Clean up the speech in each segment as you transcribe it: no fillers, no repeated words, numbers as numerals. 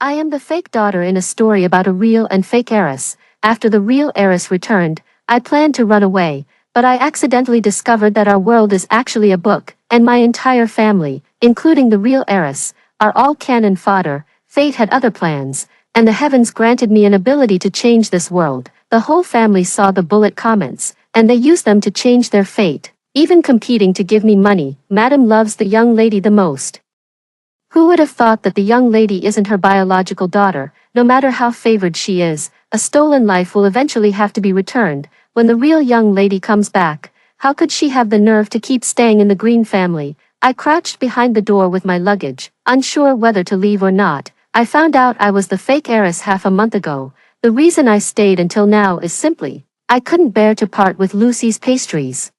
I am the fake daughter in a story about a real and fake heiress. After the real heiress returned, I planned to run away, but I accidentally discovered that our world is actually a book, and my entire family, including the real heiress, are all cannon fodder. Fate had other plans, and the heavens granted me an ability to change this world. The whole family saw the bullet comments, and they used them to change their fate, even competing to give me money. Madam loves the young lady the most. Who would have thought that the young lady isn't her biological daughter? No matter how favored she is, a stolen life will eventually have to be returned. When the real young lady comes back, how could she have the nerve to keep staying in the Green family? I crouched behind the door with my luggage, unsure whether to leave or not. I found out I was the fake heiress half a month ago. The reason I stayed until now is simply, I couldn't bear to part with Lucy's pastries.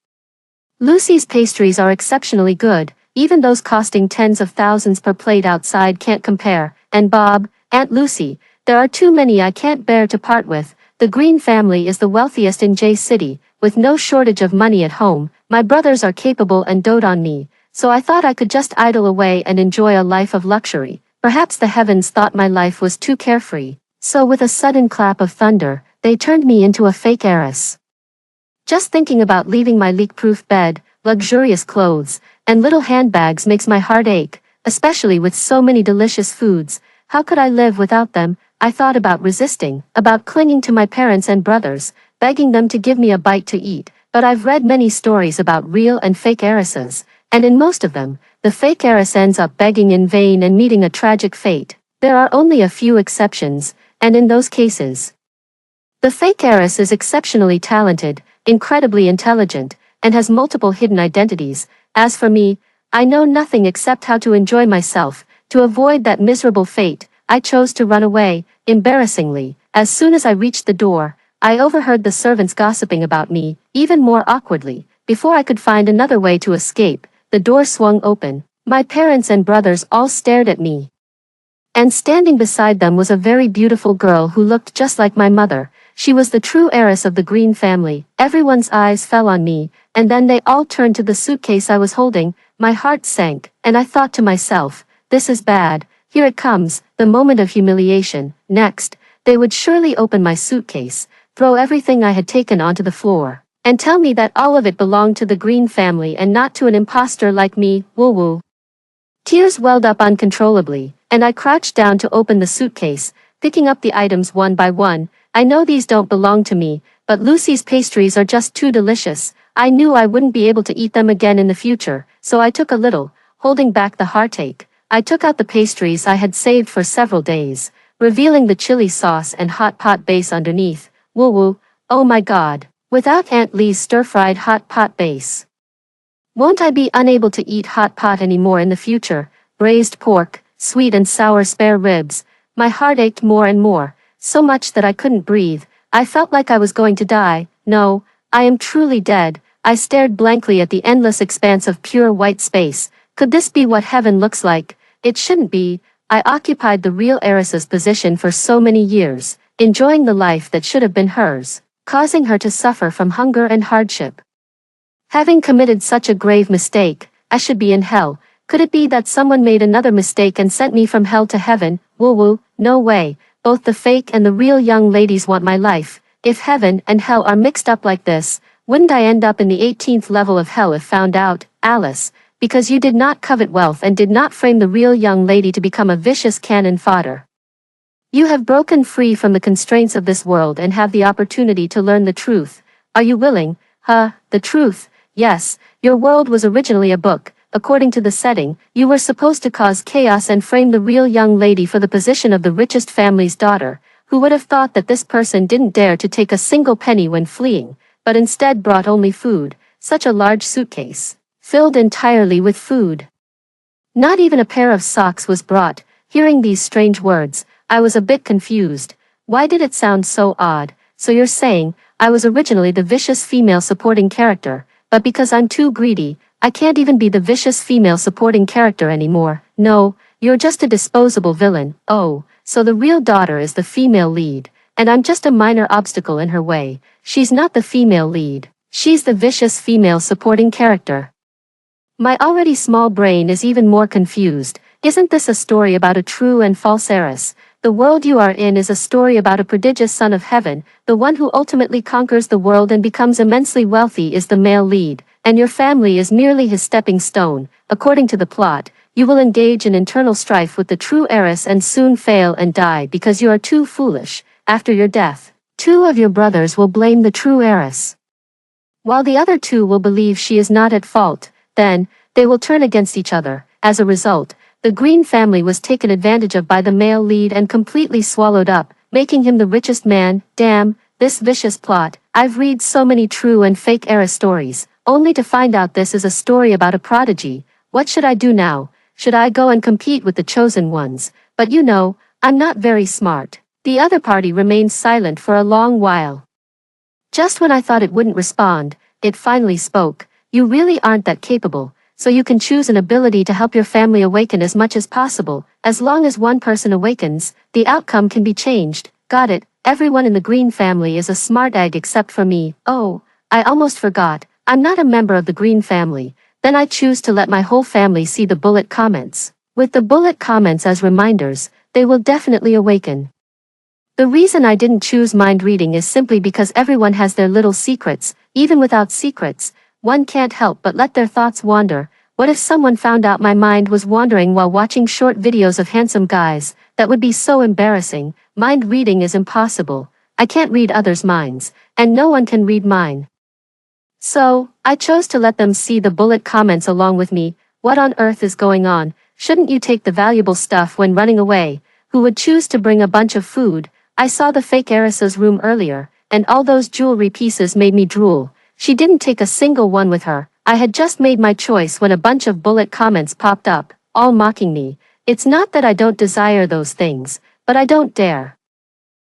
Lucy's pastries are exceptionally good. Even those costing tens of thousands per plate outside can't compare. And Bob, Aunt Lucy, there are too many I can't bear to part with. The Green family is the wealthiest in J City, with no shortage of money at home. My brothers are capable and dote on me, so I thought I could just idle away and enjoy a life of luxury. Perhaps the heavens thought my life was too carefree, so with a sudden clap of thunder, they turned me into a fake heiress. Just thinking about leaving my leak-proof bed, luxurious clothes, and little handbags makes my heart ache, especially with so many delicious foods. How could I live without them? I thought about resisting, about clinging to my parents and brothers, begging them to give me a bite to eat, but I've read many stories about real and fake heiresses, and in most of them, the fake heiress ends up begging in vain and meeting a tragic fate. There are only a few exceptions, and in those cases, the fake heiress is exceptionally talented, incredibly intelligent, and has multiple hidden identities. As for me, I know nothing except how to enjoy myself. To avoid that miserable fate, I chose to run away. Embarrassingly, as soon as I reached the door, I overheard the servants gossiping about me. Even more awkwardly, before I could find another way to escape, the door swung open. My parents and brothers all stared at me. And standing beside them was a very beautiful girl who looked just like my mother. She was the true heiress of the Green family. Everyone's eyes fell on me, and then they all turned to the suitcase I was holding. My heart sank, and I thought to myself, this is bad. Here it comes, the moment of humiliation. Next, they would surely open my suitcase, throw everything I had taken onto the floor, and tell me that all of it belonged to the Green family and not to an imposter like me. Woo-woo. Tears welled up uncontrollably, and I crouched down to open the suitcase, picking up the items one by one. I know these don't belong to me, but Lucy's pastries are just too delicious. I knew I wouldn't be able to eat them again in the future, so I took a little, holding back the heartache. I took out the pastries I had saved for several days, revealing the chili sauce and hot pot base underneath. Woo-woo, oh my god, without Aunt Lee's stir-fried hot pot base, won't I be unable to eat hot pot anymore in the future? Braised pork, sweet and sour spare ribs. My heart ached more and more, so much that I couldn't breathe. I felt like I was going to die. No, I am truly dead. I stared blankly at the endless expanse of pure white space. Could this be what heaven looks like? It shouldn't be. I occupied the real heiress's position for so many years, enjoying the life that should have been hers, causing her to suffer from hunger and hardship. Having committed such a grave mistake, I should be in hell. Could it be that someone made another mistake and sent me from hell to heaven? Woo-woo, no way. Both the fake and the real young ladies want my life. If heaven and hell are mixed up like this, wouldn't I end up in the 18th level of hell if found out? Alice, because you did not covet wealth and did not frame the real young lady to become a vicious cannon fodder. You have broken free from the constraints of this world and have the opportunity to learn the truth. Are you willing? The truth. Yes, your world was originally a book. According to the setting, you were supposed to cause chaos and frame the real young lady for the position of the richest family's daughter. Who would have thought that this person didn't dare to take a single penny when fleeing, but instead brought only food, such a large suitcase, filled entirely with food. Not even a pair of socks was brought. Hearing these strange words, I was a bit confused. Why did it sound so odd? So you're saying, I was originally the vicious female supporting character, but because I'm too greedy, I can't even be the vicious female supporting character anymore. No, you're just a disposable villain. Oh, so the real daughter is the female lead, and I'm just a minor obstacle in her way. She's not the female lead. She's the vicious female supporting character. My already small brain is even more confused. Isn't this a story about a true and false heiress? The world you are in is a story about a prodigious son of heaven. The one who ultimately conquers the world and becomes immensely wealthy is the male lead, and your family is merely his stepping stone. According to the plot, you will engage in internal strife with the true heiress and soon fail and die because you are too foolish. After your death, two of your brothers will blame the true heiress, while the other two will believe she is not at fault. Then, they will turn against each other. As a result, the Green family was taken advantage of by the male lead and completely swallowed up, making him the richest man. Damn, this vicious plot. I've read so many true and fake era stories, only to find out this is a story about a prodigy. What should I do now? Should I go and compete with the chosen ones? But you know, I'm not very smart. The other party remained silent for a long while. Just when I thought it wouldn't respond, it finally spoke. You really aren't that capable, so you can choose an ability to help your family awaken as much as possible. As long as one person awakens, the outcome can be changed. Got it. Everyone in the Green family is a smart egg except for me. Oh, I almost forgot. I'm not a member of the Green family. Then I choose to let my whole family see the bullet comments. With the bullet comments as reminders, they will definitely awaken. The reason I didn't choose mind reading is simply because everyone has their little secrets. Even without secrets, one can't help but let their thoughts wander. What if someone found out my mind was wandering while watching short videos of handsome guys? That would be so embarrassing. Mind reading is impossible. I can't read others' minds, and no one can read mine. So, I chose to let them see the bullet comments along with me. What on earth is going on? Shouldn't you take the valuable stuff when running away? Who would choose to bring a bunch of food? I saw the fake heiress's room earlier, and all those jewelry pieces made me drool. She didn't take a single one with her. I had just made my choice when a bunch of bullet comments popped up, all mocking me. It's not that I don't desire those things, but I don't dare.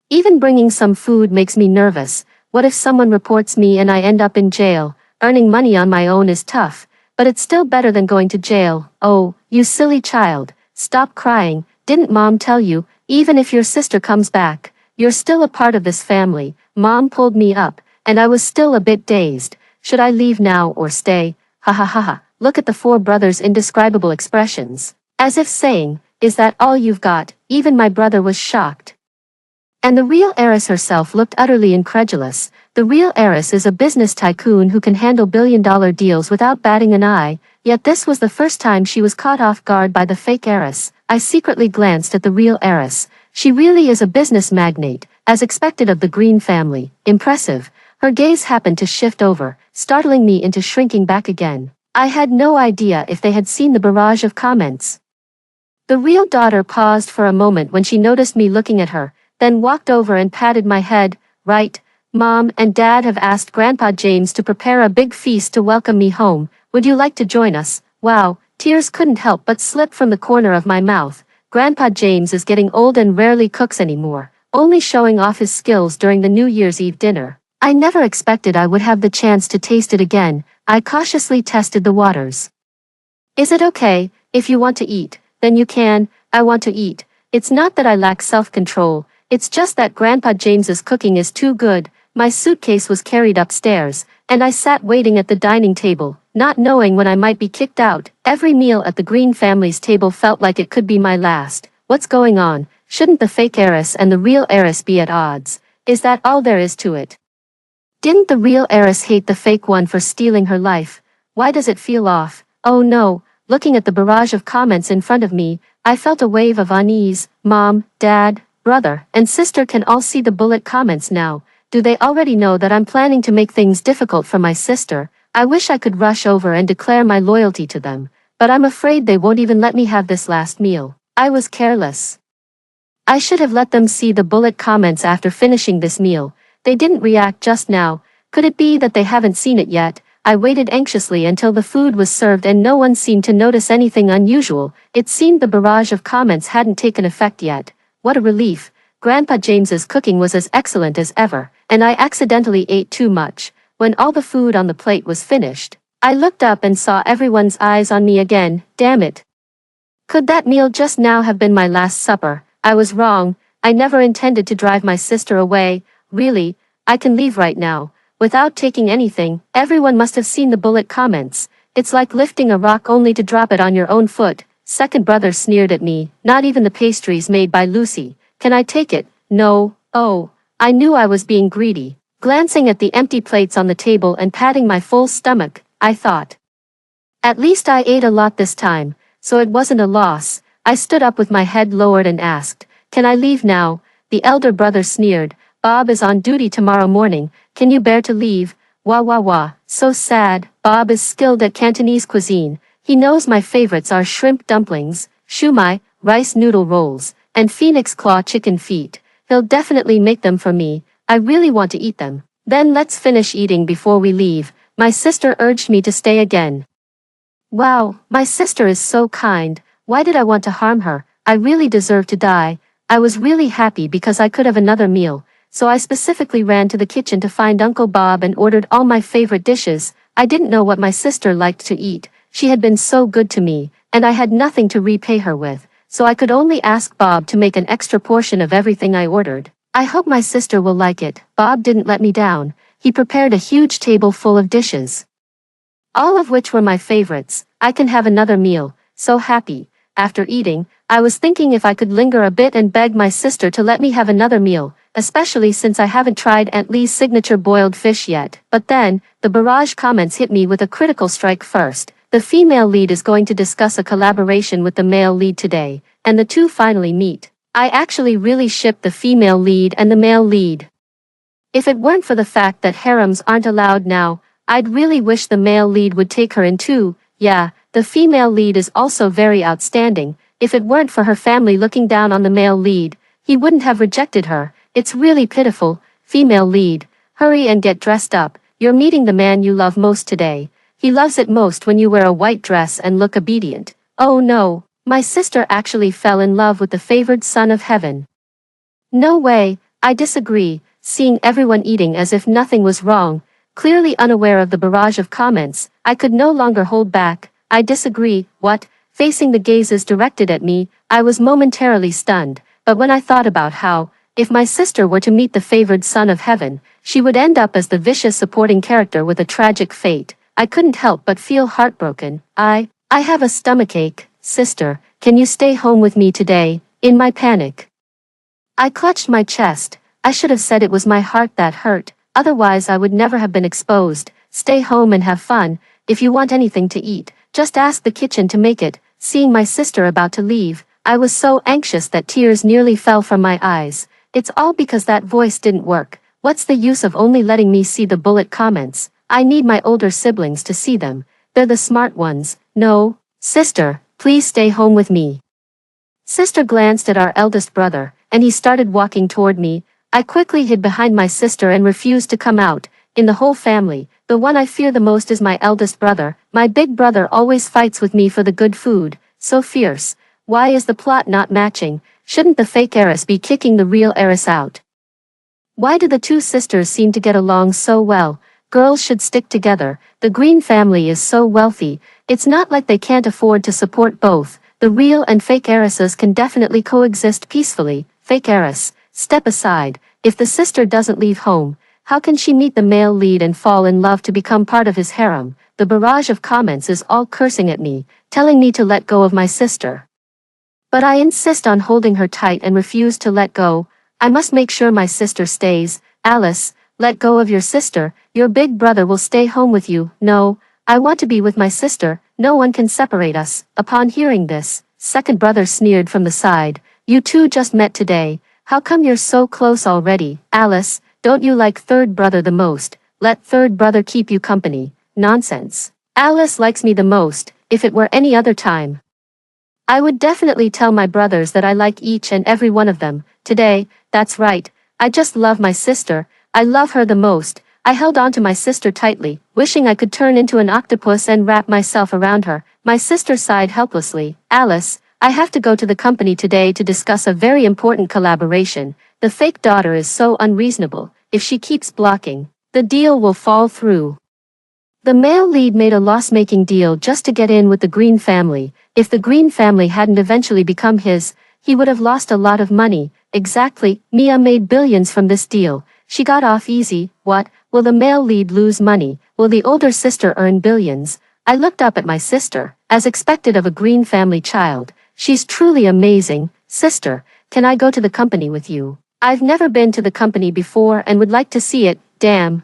Even bringing some food makes me nervous. What if someone reports me and I end up in jail? Earning money on my own is tough, but it's still better than going to jail. Oh, you silly child, stop crying. Didn't Mom tell you, even if your sister comes back, you're still a part of this family? Mom pulled me up, and I was still a bit dazed. Should I leave now or stay? Ha ha ha ha. Look at the four brothers' indescribable expressions. As if saying, is that all you've got? Even my brother was shocked. And the real heiress herself looked utterly incredulous. The real heiress is a business tycoon who can handle billion-dollar deals without batting an eye, yet this was the first time she was caught off guard by the fake heiress. I secretly glanced at the real heiress. She really is a business magnate, as expected of the Green family. Impressive. Her gaze happened to shift over, startling me into shrinking back again. I had no idea if they had seen the barrage of comments. The real daughter paused for a moment when she noticed me looking at her, then walked over and patted my head. Right, Mom and Dad have asked Grandpa James to prepare a big feast to welcome me home. Would you like to join us? Wow, tears couldn't help but slip from the corner of my mouth. Grandpa James is getting old and rarely cooks anymore, only showing off his skills during the New Year's Eve dinner. I never expected I would have the chance to taste it again. I cautiously tested the waters. Is it okay, if you want to eat, then you can. I want to eat. It's not that I lack self-control, it's just that Grandpa James's cooking is too good. My suitcase was carried upstairs, and I sat waiting at the dining table, not knowing when I might be kicked out. Every meal at the Green family's table felt like it could be my last. What's going on? Shouldn't the fake heiress and the real heiress be at odds? Is that all there is to it? Didn't the real heiress hate the fake one for stealing her life? Why does it feel off? Oh no, looking at the barrage of comments in front of me, I felt a wave of unease. Mom, Dad, brother, and sister can all see the bullet comments now. Do they already know that I'm planning to make things difficult for my sister? I wish I could rush over and declare my loyalty to them, but I'm afraid they won't even let me have this last meal. I was careless. I should have let them see the bullet comments after finishing this meal. They didn't react just now. Could it be that they haven't seen it yet? I waited anxiously until the food was served and no one seemed to notice anything unusual. It seemed the barrage of comments hadn't taken effect yet. What a relief. Grandpa James's cooking was as excellent as ever, and I accidentally ate too much. When all the food on the plate was finished, I looked up and saw everyone's eyes on me again. Damn it. Could that meal just now have been my last supper? I was wrong. I never intended to drive my sister away. Really, I can leave right now. Without taking anything, everyone must have seen the bullet comments. It's like lifting a rock only to drop it on your own foot. Second brother sneered at me. Not even the pastries made by Lucy Can I take it? No. Oh, I knew I was being greedy. Glancing at the empty plates on the table and patting my full stomach, I thought. At least I ate a lot this time, so it wasn't a loss. I stood up with my head lowered and asked, "Can I leave now?" The elder brother sneered, "Bob is on duty tomorrow morning, can you bear to leave?" Wah wah wah, so sad. Bob is skilled at Cantonese cuisine. He knows my favorites are shrimp dumplings, shumai, rice noodle rolls, and phoenix claw chicken feet. He'll definitely make them for me. I really want to eat them. Then let's finish eating before we leave. My sister urged me to stay again. Wow, my sister is so kind. Why did I want to harm her? I really deserve to die. I was really happy because I could have another meal, so I specifically ran to the kitchen to find Uncle Bob and ordered all my favorite dishes. I didn't know what my sister liked to eat. She had been so good to me, and I had nothing to repay her with, so I could only ask Bob to make an extra portion of everything I ordered. I hope my sister will like it. Bob didn't let me down. He prepared a huge table full of dishes, all of which were my favorites. I can have another meal. So happy. After eating, I was thinking if I could linger a bit and beg my sister to let me have another meal, especially since I haven't tried Aunt Lee's signature boiled fish yet. But then, the barrage comments hit me with a critical strike first. The female lead is going to discuss a collaboration with the male lead today, and the two finally meet. I actually really ship the female lead and the male lead. If it weren't for the fact that harems aren't allowed now, I'd really wish the male lead would take her in too. Yeah, the female lead is also very outstanding. If it weren't for her family looking down on the male lead, he wouldn't have rejected her. It's really pitiful. Female lead, hurry and get dressed up. You're meeting the man you love most today. He loves it most when you wear a white dress and look obedient. Oh no, my sister actually fell in love with the favored son of heaven. No way, I disagree. Seeing everyone eating as if nothing was wrong, clearly unaware of the barrage of comments, I could no longer hold back. I disagree. What? Facing the gazes directed at me, I was momentarily stunned, but when I thought about how, if my sister were to meet the favored son of heaven, she would end up as the vicious supporting character with a tragic fate, I couldn't help but feel heartbroken. I have a stomachache. Sister, can you stay home with me today? In my panic, I clutched my chest. I should have said it was my heart that hurt. Otherwise I would never have been exposed. Stay home and have fun. If you want anything to eat, just ask the kitchen to make it. Seeing my sister about to leave, I was so anxious that tears nearly fell from my eyes. It's all because that voice didn't work. What's the use of only letting me see the bullet comments? I need my older siblings to see them. They're the smart ones. No, sister, please stay home with me. Sister glanced at our eldest brother, and he started walking toward me. I quickly hid behind my sister and refused to come out. In the whole family, the one I fear the most is my eldest brother. My big brother always fights with me for the good food. So fierce. Why is the plot not matching? Shouldn't the fake heiress be kicking the real heiress out? Why do the two sisters seem to get along so well? Girls should stick together. The Green family is so wealthy. It's not like they can't afford to support both. The real and fake heiresses can definitely coexist peacefully. Fake heiress, step aside. If the sister doesn't leave home, how can she meet the male lead and fall in love to become part of his harem? The barrage of comments is all cursing at me, telling me to let go of my sister. But I insist on holding her tight and refuse to let go. I must make sure my sister stays. Alice, let go of your sister. Your big brother will stay home with you. No, I want to be with my sister. No one can separate us. Upon hearing this, second brother sneered from the side. You two just met today. How come you're so close already? Alice, don't you like third brother the most? Let third brother keep you company. Nonsense. Alice likes me the most. If it were any other time, I would definitely tell my brothers that I like each and every one of them. Today, that's right. I just love my sister. I love her the most. I held on to my sister tightly, wishing I could turn into an octopus and wrap myself around her. My sister sighed helplessly. Alice, I have to go to the company today to discuss a very important collaboration. The fake daughter is so unreasonable. If she keeps blocking, the deal will fall through. The male lead made a loss-making deal just to get in with the Green family. If the Green family hadn't eventually become his, he would have lost a lot of money. Exactly, Mia made billions from this deal. She got off easy. What? Will the male lead lose money? Will the older sister earn billions? I looked up at my sister, as expected of a Green family child. She's truly amazing. Sister, can I go to the company with you? I've never been to the company before and would like to see it, damn.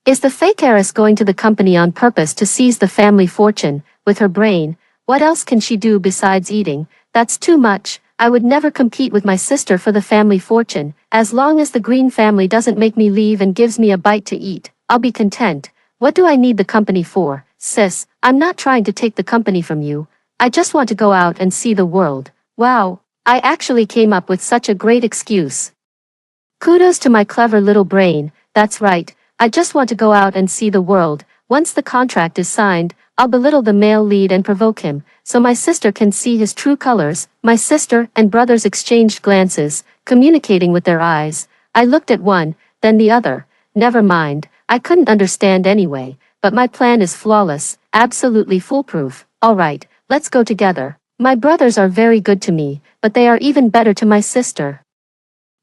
Is the fake heiress going to the company on purpose to seize the family fortune, with her brain? What else can she do besides eating? That's too much. I would never compete with my sister for the family fortune. As long as the Green family doesn't make me leave and gives me a bite to eat, I'll be content. What do I need the company for? Sis, I'm not trying to take the company from you. I just want to go out and see the world. Wow, I actually came up with such a great excuse. Kudos to my clever little brain. That's right. I just want to go out and see the world. Once the contract is signed, I'll belittle the male lead and provoke him, so my sister can see his true colors. My sister and brothers exchanged glances, communicating with their eyes. I looked at one, then the other. Never mind, I couldn't understand anyway, but my plan is flawless, absolutely foolproof. Alright, let's go together. My brothers are very good to me, but they are even better to my sister.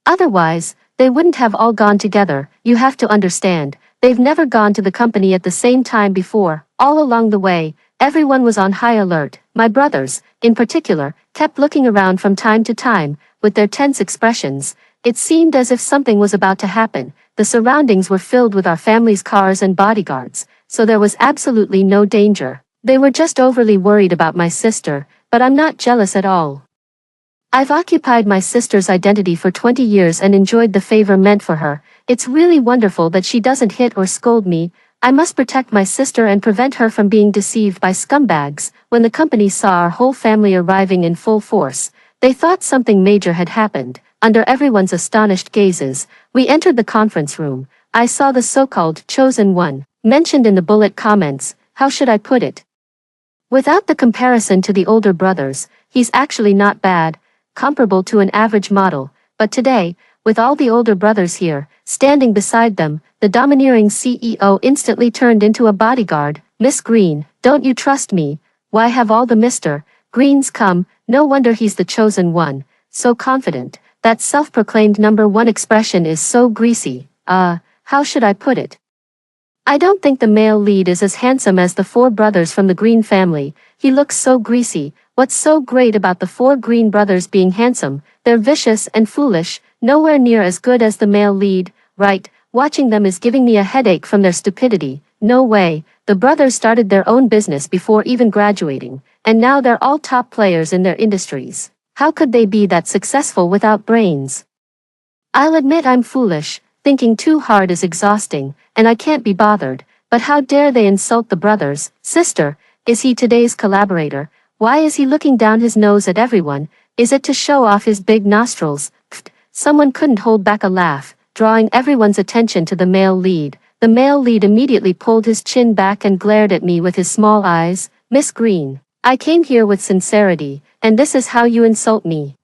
Otherwise, they wouldn't have all gone together. You have to understand, they've never gone to the company at the same time before. All along the way, everyone was on high alert. My brothers, in particular, kept looking around from time to time, with their tense expressions. It seemed as if something was about to happen. The surroundings were filled with our family's cars and bodyguards, so there was absolutely no danger. They were just overly worried about my sister, but I'm not jealous at all. I've occupied my sister's identity for 20 years and enjoyed the favor meant for her. It's really wonderful that she doesn't hit or scold me. I must protect my sister and prevent her from being deceived by scumbags. When the company saw our whole family arriving in full force, they thought something major had happened. Under everyone's astonished gazes, we entered the conference room. I saw the so-called chosen one, mentioned in the bullet comments. How should I put it? Without the comparison to the older brothers, he's actually not bad, comparable to an average model, but today, with all the older brothers here, standing beside them, the domineering CEO instantly turned into a bodyguard. Miss Green, don't you trust me? Why have all the Mr. Greens come? No wonder he's the chosen one. So confident. That self-proclaimed number one expression is so greasy. How should I put it? I don't think the male lead is as handsome as the four brothers from the Green family. He looks so greasy. What's so great about the four Green brothers being handsome? They're vicious and foolish, nowhere near as good as the male lead, right? Watching them is giving me a headache from their stupidity. No way, the brothers started their own business before even graduating, and now they're all top players in their industries. How could they be that successful without brains? I'll admit I'm foolish, thinking too hard is exhausting, and I can't be bothered, but how dare they insult the brothers? Sister, is he today's collaborator? Why is he looking down his nose at everyone? Is it to show off his big nostrils? Pfft, someone couldn't hold back a laugh, drawing everyone's attention to the male lead. The male lead immediately pulled his chin back and glared at me with his small eyes. Miss Green, I came here with sincerity, and this is how you insult me.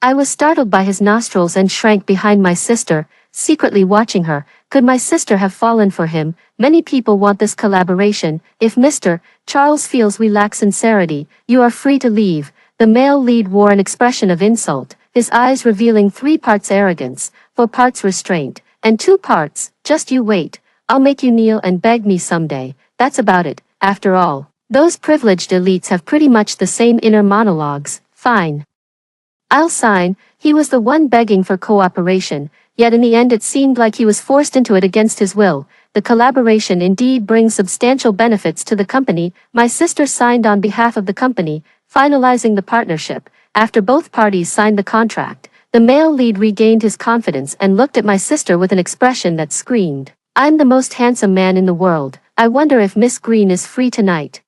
I was startled by his nostrils and shrank behind my sister, secretly watching her. Could my sister have fallen for him? Many people want this collaboration. If Mr. Charles feels we lack sincerity, you are free to leave. The male lead wore an expression of insult, his eyes revealing 3 parts arrogance, 4 parts restraint, and 2 parts, just you wait. I'll make you kneel and beg me someday. That's about it. After all, those privileged elites have pretty much the same inner monologues. Fine. I'll sign. He was the one begging for cooperation, yet in the end it seemed like he was forced into it against his will. The collaboration indeed brings substantial benefits to the company. My sister signed on behalf of the company, finalizing the partnership. After both parties signed the contract, the male lead regained his confidence and looked at my sister with an expression that screamed, I'm the most handsome man in the world. I wonder if Miss Green is free tonight.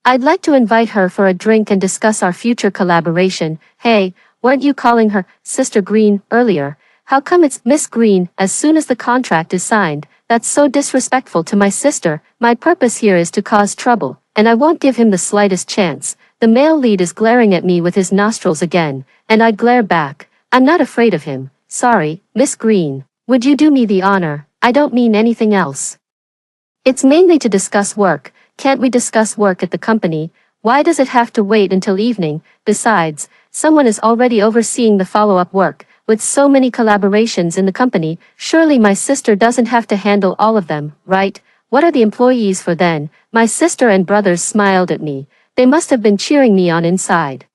I'd like to invite her for a drink and discuss our future collaboration. Hey, weren't you calling her Sister Green earlier? How come it's Miss Green as soon as the contract is signed? That's so disrespectful to my sister. My purpose here is to cause trouble, and I won't give him the slightest chance. The male lead is glaring at me with his nostrils again, and I glare back. I'm not afraid of him. Sorry, Miss Green. Would you do me the honor? I don't mean anything else. It's mainly to discuss work. Can't we discuss work at the company? Why does it have to wait until evening? Besides, someone is already overseeing the follow-up work. With so many collaborations in the company, surely my sister doesn't have to handle all of them, right? What are the employees for then? My sister and brothers smiled at me. They must have been cheering me on inside.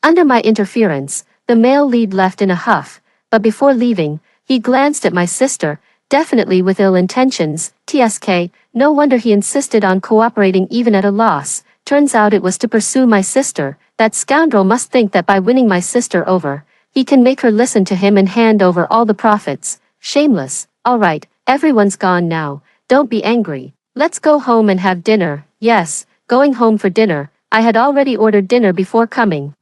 Under my interference, The male lead left in a huff, but before leaving, he glanced at my sister, definitely with ill intentions. TSK, no wonder he insisted on cooperating even at a loss. Turns out it was to pursue my sister. That scoundrel must think that by winning my sister over, he can make her listen to him and hand over all the profits. Shameless. Alright, everyone's gone now. Don't be angry. Let's go home and have dinner. Yes, going home for dinner. I had already ordered dinner before coming.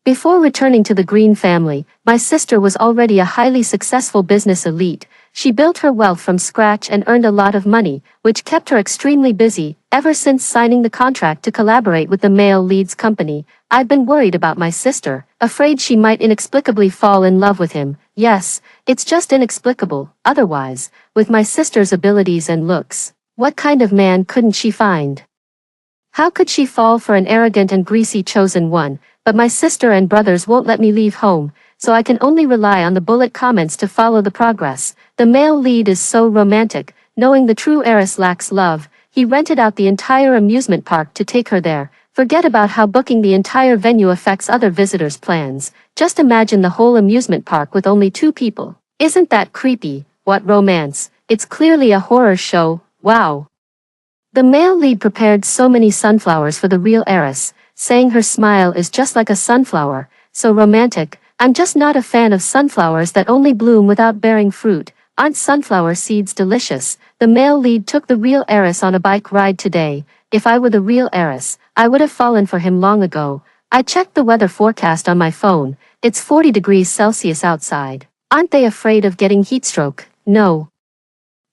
Before returning to the Green family, my sister was already a highly successful business elite. She built her wealth from scratch and earned a lot of money, which kept her extremely busy. Ever since signing the contract to collaborate with the male lead's company, I've been worried about my sister, afraid she might inexplicably fall in love with him. Yes, it's just inexplicable. Otherwise, with my sister's abilities and looks, what kind of man couldn't she find? How could she fall for an arrogant and greasy chosen one? But my sister and brothers won't let me leave home, so I can only rely on the bullet comments to follow the progress. The male lead is so romantic, knowing the true heiress lacks love. He rented out the entire amusement park to take her there. Forget about how booking the entire venue affects other visitors' plans. Just imagine the whole amusement park with only 2 people. Isn't that creepy? What romance? It's clearly a horror show. Wow. The male lead prepared so many sunflowers for the real heiress, saying her smile is just like a sunflower. So romantic. I'm just not a fan of sunflowers that only bloom without bearing fruit. Aren't sunflower seeds delicious? The male lead took the real heiress on a bike ride today. If I were the real heiress, I would have fallen for him long ago. I checked the weather forecast on my phone. It's 40 degrees Celsius outside. Aren't they afraid of getting heatstroke? No.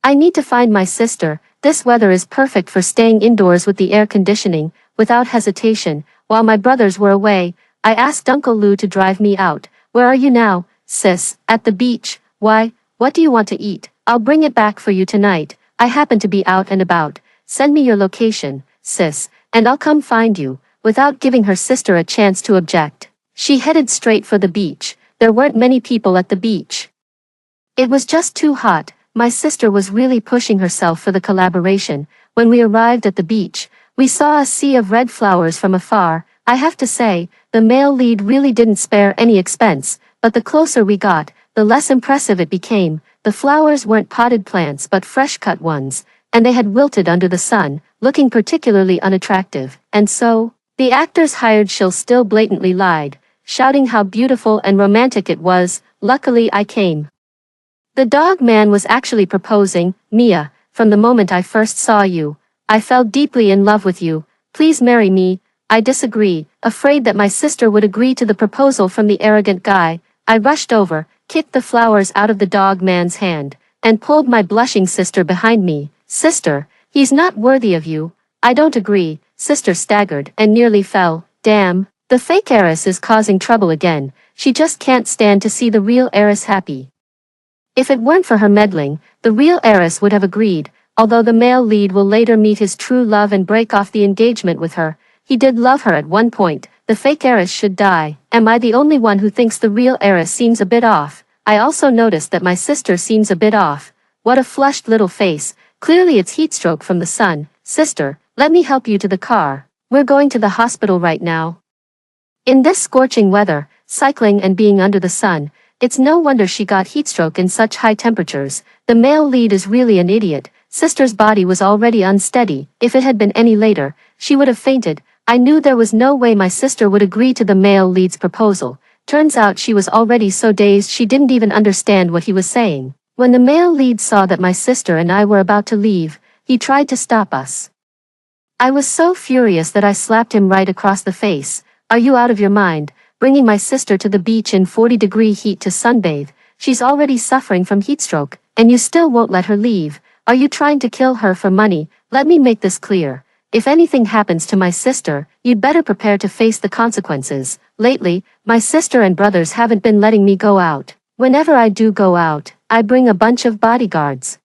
I need to find my sister. This weather is perfect for staying indoors with the air conditioning. Without hesitation, while my brothers were away, I asked Uncle Lou to drive me out. Where are you now, sis? At the beach. Why? What do you want to eat? I'll bring it back for you tonight. I happen to be out and about. Send me your location, sis, and I'll come find you. Without giving her sister a chance to object, she headed straight for the beach. There weren't many people at the beach. It was just too hot. My sister was really pushing herself for the collaboration. When we arrived at the beach, we saw a sea of red flowers from afar. I have to say, the male lead really didn't spare any expense, but the closer we got, the less impressive it became. The flowers weren't potted plants but fresh-cut ones, and they had wilted under the sun, looking particularly unattractive. And so, the actors hired still blatantly lied, shouting how beautiful and romantic it was. Luckily I came. The dog man was actually proposing. Mia, from the moment I first saw you, I fell deeply in love with you. Please marry me. I disagree, afraid that my sister would agree to the proposal from the arrogant guy. I rushed over, kicked the flowers out of the dog man's hand, and pulled my blushing sister behind me. Sister, he's not worthy of you. I don't agree. Sister staggered and nearly fell. Damn, the fake heiress is causing trouble again. She just can't stand to see the real heiress happy. If it weren't for her meddling, the real heiress would have agreed, although the male lead will later meet his true love and break off the engagement with her. He did love her at one point. The fake heiress should die. Am I the only one who thinks the real heiress seems a bit off? I also noticed that my sister seems a bit off. What a flushed little face. Clearly it's heatstroke from the sun. Sister, let me help you to the car. We're going to the hospital right now. In this scorching weather, cycling and being under the sun, it's no wonder she got heatstroke in such high temperatures. The male lead is really an idiot. Sister's body was already unsteady. If it had been any later, she would have fainted. I knew there was no way my sister would agree to the male lead's proposal. Turns out she was already so dazed she didn't even understand what he was saying. When the male lead saw that my sister and I were about to leave, he tried to stop us. I was so furious that I slapped him right across the face. Are you out of your mind? Bringing my sister to the beach in 40-degree heat to sunbathe. She's already suffering from heatstroke, and you still won't let her leave. Are you trying to kill her for money? Let me make this clear. If anything happens to my sister, you'd better prepare to face the consequences. Lately, my sister and brothers haven't been letting me go out. Whenever I do go out, I bring a bunch of bodyguards.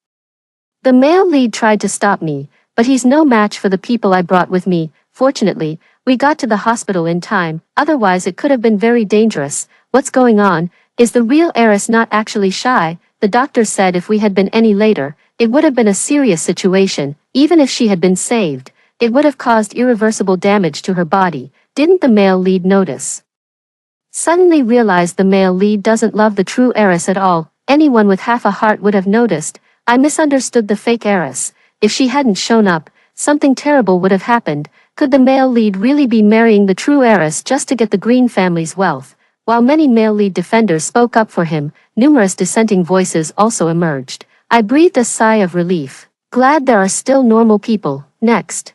The male lead tried to stop me, but he's no match for the people I brought with me. Fortunately, we got to the hospital in time, otherwise it could have been very dangerous. What's going on? Is the real heiress not actually shy? The doctor said if we had been any later, it would have been a serious situation. Even if she had been saved, it would have caused irreversible damage to her body. Didn't the male lead notice? Suddenly realized the male lead doesn't love the true heiress at all. Anyone with half a heart would have noticed. I misunderstood the fake heiress. If she hadn't shown up, something terrible would have happened. Could the male lead really be marrying the true heiress just to get the Green family's wealth? While many male lead defenders spoke up for him, numerous dissenting voices also emerged. I breathed a sigh of relief. Glad there are still normal people. Next.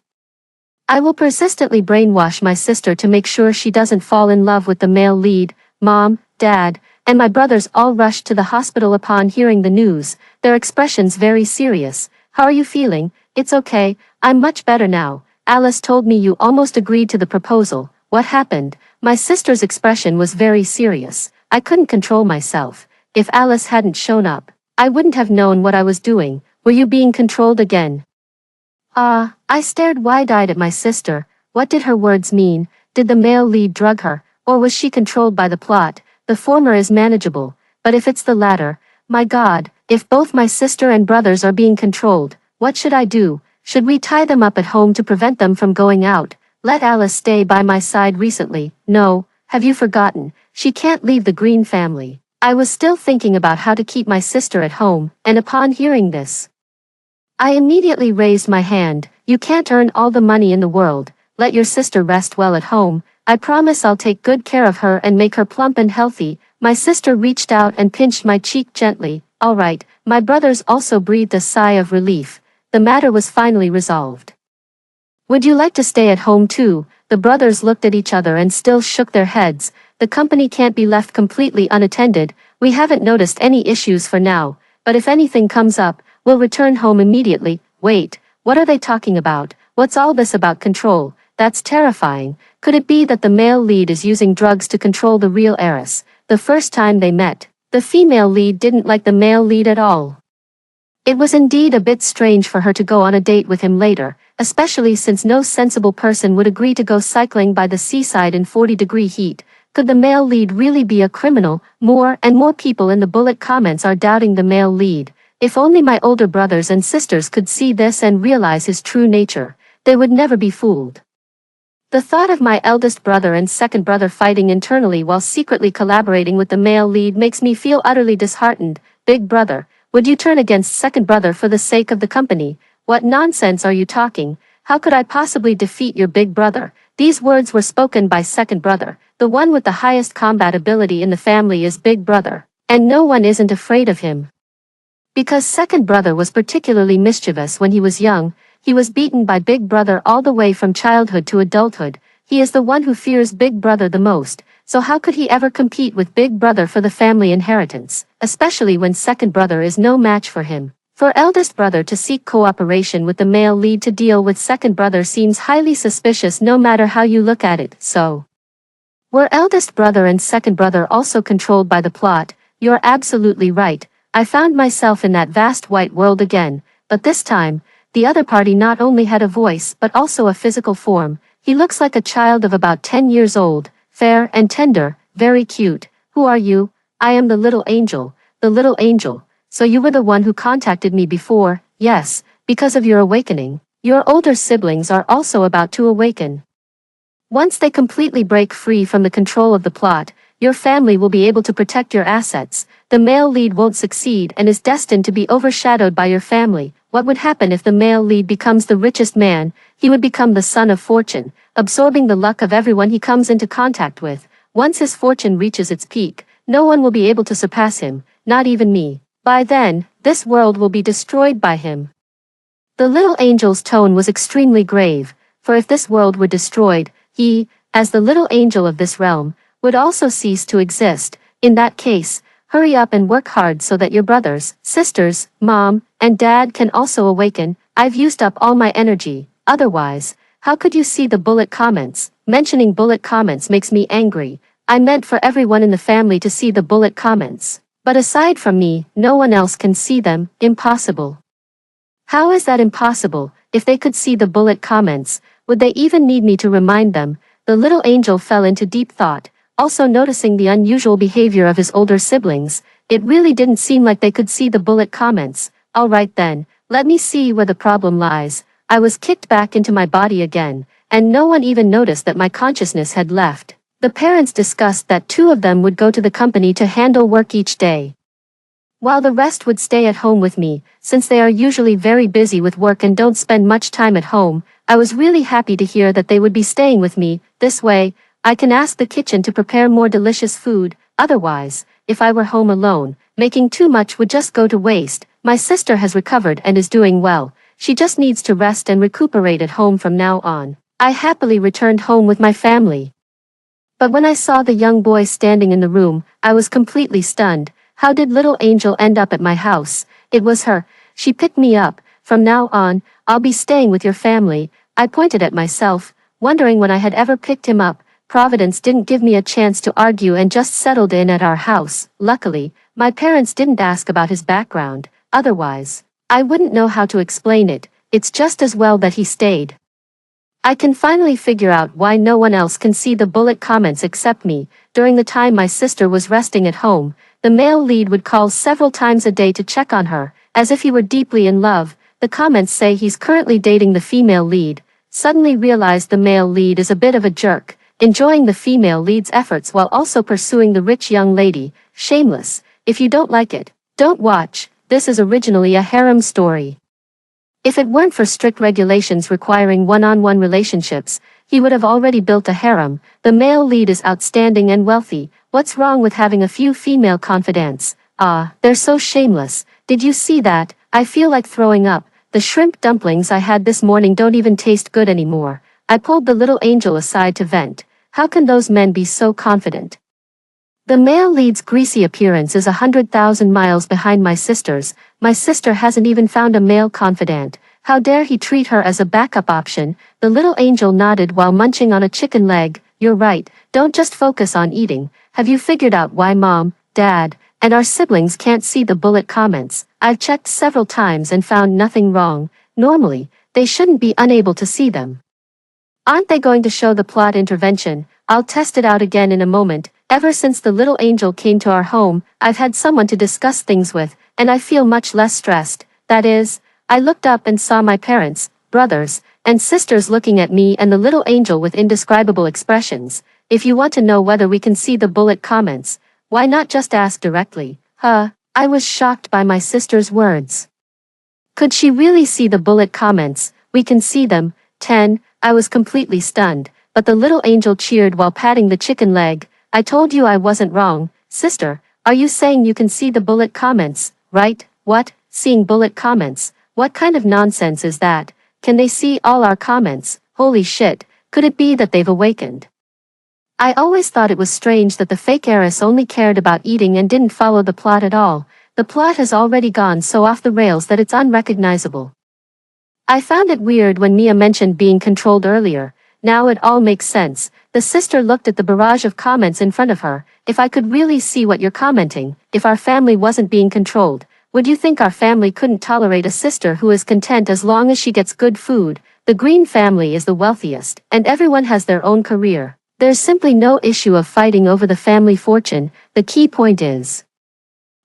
I will persistently brainwash my sister to make sure she doesn't fall in love with the male lead. Mom, Dad, and my brothers all rushed to the hospital upon hearing the news, their expressions very serious. How are you feeling? It's okay, I'm much better now. Alice told me you almost agreed to the proposal. What happened? My sister's expression was very serious. I couldn't control myself. If Alice hadn't shown up, I wouldn't have known what I was doing. Were you being controlled again? I stared wide-eyed at my sister. What did her words mean? Did the male lead drug her, or was she controlled by the plot? The former is manageable, but if it's the latter, my God, if both my sister and brothers are being controlled, what should I do? Should we tie them up at home to prevent them from going out? Let Alice stay by my side recently. No, have you forgotten? She can't leave the Green family. I was still thinking about how to keep my sister at home, and upon hearing this, I immediately raised my hand. You can't earn all the money in the world. Let your sister rest well at home. I promise I'll take good care of her and make her plump and healthy. My sister reached out and pinched my cheek gently. All right, my brothers also breathed a sigh of relief. The matter was finally resolved. Would you like to stay at home too? The brothers looked at each other and still shook their heads. The company can't be left completely unattended. We haven't noticed any issues for now, but if anything comes up, we'll return home immediately. Wait, what are they talking about? What's all this about control? That's terrifying. Could it be that the male lead is using drugs to control the real heiress? The first time they met, the female lead didn't like the male lead at all. It was indeed a bit strange for her to go on a date with him later, especially since no sensible person would agree to go cycling by the seaside in 40-degree heat. Could the male lead really be a criminal? More and more people in the bullet comments are doubting the male lead. If only my older brothers and sisters could see this and realize his true nature, they would never be fooled. The thought of my eldest brother and second brother fighting internally while secretly collaborating with the male lead makes me feel utterly disheartened. Big brother, would you turn against second brother for the sake of the company? What nonsense are you talking? How could I possibly defeat your big brother? These words were spoken by second brother. The one with the highest combat ability in the family is big brother, and no one isn't afraid of him. Because second brother was particularly mischievous when he was young, he was beaten by big brother all the way from childhood to adulthood. He is the one who fears big brother the most, so how could he ever compete with big brother for the family inheritance, especially when second brother is no match for him? For eldest brother to seek cooperation with the male lead to deal with second brother seems highly suspicious no matter how you look at it. So, were eldest brother and second brother also controlled by the plot? You're absolutely right. I found myself in that vast white world again, but this time, the other party not only had a voice but also a physical form. He looks like a child of about 10 years old, fair and tender, very cute. Who are you? I am the little angel. The little angel. So you were the one who contacted me before? Yes, because of your awakening. Your older siblings are also about to awaken. Once they completely break free from the control of the plot, your family will be able to protect your assets. The male lead won't succeed and is destined to be overshadowed by your family. What would happen if the male lead becomes the richest man? He would become the son of fortune, absorbing the luck of everyone he comes into contact with. Once his fortune reaches its peak, no one will be able to surpass him, not even me. By then, this world will be destroyed by him. The little angel's tone was extremely grave, for if this world were destroyed, he, as the little angel of this realm, would also cease to exist. In that case, hurry up and work hard so that your brothers, sisters, mom, and dad can also awaken. I've used up all my energy. Otherwise, how could you see the bullet comments? Mentioning bullet comments makes me angry. I meant for everyone in the family to see the bullet comments. But aside from me, no one else can see them. Impossible. How is that impossible? If they could see the bullet comments, would they even need me to remind them? The little angel fell into deep thought. Also noticing the unusual behavior of his older siblings, it really didn't seem like they could see the bullet comments. Alright then, let me see where the problem lies. I was kicked back into my body again, and no one even noticed that my consciousness had left. The parents discussed that two of them would go to the company to handle work each day, while the rest would stay at home with me. Since they are usually very busy with work and don't spend much time at home, I was really happy to hear that they would be staying with me. This way, I can ask the kitchen to prepare more delicious food. Otherwise, if I were home alone, making too much would just go to waste. My sister has recovered and is doing well. She just needs to rest and recuperate at home from now on. I happily returned home with my family. But when I saw the young boy standing in the room, I was completely stunned. How did little Angel end up at my house? It was her. She picked me up. From now on, I'll be staying with your family. I pointed at myself, wondering when I had ever picked him up. Providence didn't give me a chance to argue and just settled in at our house. Luckily, my parents didn't ask about his background. Otherwise, I wouldn't know how to explain it. It's just as well that he stayed. I can finally figure out why no one else can see the bullet comments except me. During the time my sister was resting at home, the male lead would call several times a day to check on her, as if he were deeply in love. The comments say he's currently dating the female lead. Suddenly realized the male lead is a bit of a jerk, enjoying the female lead's efforts while also pursuing the rich young lady. Shameless. If you don't like it, don't watch. This is originally a harem story. If it weren't for strict regulations requiring one-on-one relationships, he would have already built a harem. The male lead is outstanding and wealthy. What's wrong with having a few female confidants? Ah, they're so shameless. Did you see that? I feel like throwing up. The shrimp dumplings I had this morning don't even taste good anymore. I pulled the little angel aside to vent. How can those men be so confident? The male lead's greasy appearance is 100,000 miles behind my sister's. My sister hasn't even found a male confidant. How dare he treat her as a backup option? The little angel nodded while munching on a chicken leg. You're right, don't just focus on eating. Have you figured out why Mom, Dad, and our siblings can't see the bullet comments? I've checked several times and found nothing wrong. Normally, they shouldn't be unable to see them. Aren't they going to show the plot intervention? I'll test it out again in a moment. Ever since the little angel came to our home, I've had someone to discuss things with, and I feel much less stressed. That is, I looked up and saw my parents, brothers, and sisters looking at me and the little angel with indescribable expressions. If you want to know whether we can see the bullet comments, why not just ask directly? I was shocked by my sister's words. Could she really see the bullet comments? We can see them. 10. I was completely stunned, but the little angel cheered while patting the chicken leg. I told you I wasn't wrong. Sister, are you saying you can see the bullet comments, right? What? Seeing bullet comments? What kind of nonsense is that? Can they see all our comments? Holy shit, could it be that they've awakened? I always thought it was strange that the fake heiress only cared about eating and didn't follow the plot at all. The plot has already gone so off the rails that it's unrecognizable. I found it weird when Mia mentioned being controlled earlier. Now it all makes sense. The sister looked at the barrage of comments in front of her. If I could really see what you're commenting, if our family wasn't being controlled, would you think our family couldn't tolerate a sister who is content as long as she gets good food? The Green family is the wealthiest, and everyone has their own career. There's simply no issue of fighting over the family fortune. The key point is,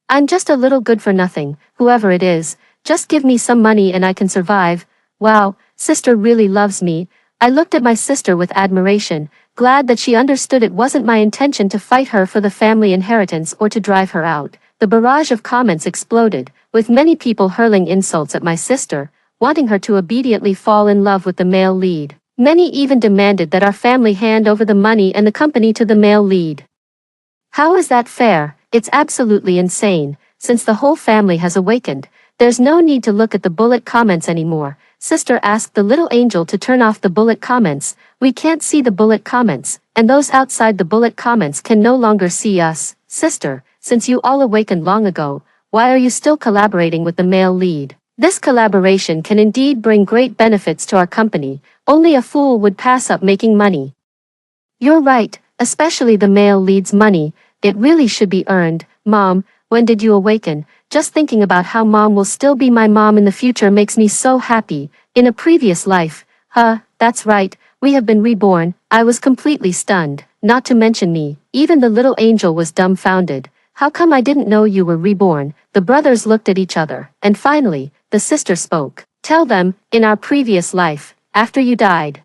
I'm just a little good for nothing, whoever it is. Just give me some money and I can survive. Wow, sister really loves me. I looked at my sister with admiration, glad that she understood it wasn't my intention to fight her for the family inheritance or to drive her out. The barrage of comments exploded, with many people hurling insults at my sister, wanting her to obediently fall in love with the male lead. Many even demanded that our family hand over the money and the company to the male lead. How is that fair? It's absolutely insane. Since the whole family has awakened, there's no need to look at the bullet comments anymore. Sister asked the little angel to turn off the bullet comments. We can't see the bullet comments, and those outside the bullet comments can no longer see us. Sister, since you all awakened long ago, why are you still collaborating with the male lead? This collaboration can indeed bring great benefits to our company. Only a fool would pass up making money. You're right, especially the male lead's money. It really should be earned. Mom, when did you awaken? Just thinking about how Mom will still be my mom in the future makes me so happy. In a previous life. That's right, we have been reborn. I was completely stunned, not to mention me. Even the little angel was dumbfounded. How come I didn't know you were reborn? The brothers looked at each other, and finally, the sister spoke. Tell them, in our previous life, after you died,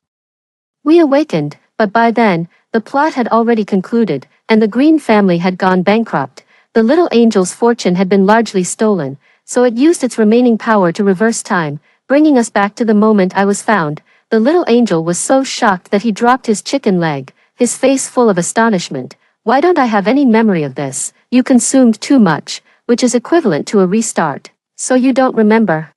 we awakened, but by then, The plot had already concluded, and the Green family had gone bankrupt. The little angel's fortune had been largely stolen, so it used its remaining power to reverse time, bringing us back to the moment I was found. The little angel was so shocked that he dropped his chicken leg, his face full of astonishment. Why don't I have any memory of this? You consumed too much, which is equivalent to a restart. So you don't remember?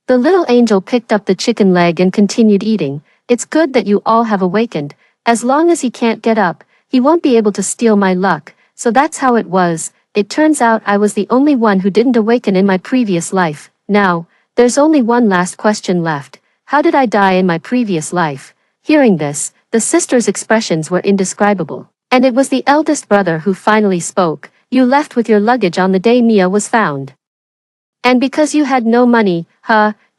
The little angel picked up the chicken leg and continued eating. It's good that you all have awakened. As long as he can't get up, he won't be able to steal my luck. So that's how it was. It turns out I was the only one who didn't awaken in my previous life. Now, there's only one last question left. How did I die in my previous life? Hearing this, the sisters' expressions were indescribable. And it was the eldest brother who finally spoke. You left with your luggage on the day Mia was found. And because you had no money,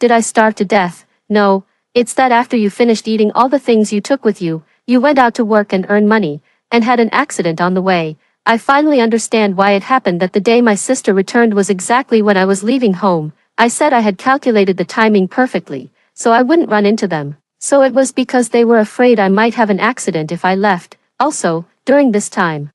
did I starve to death? No, it's that after you finished eating all the things you took with you, you went out to work and earn money, and had an accident on the way. I finally understand why it happened that the day my sister returned was exactly when I was leaving home. I said I had calculated the timing perfectly, so I wouldn't run into them. So it was because they were afraid I might have an accident if I left. Also, during this time,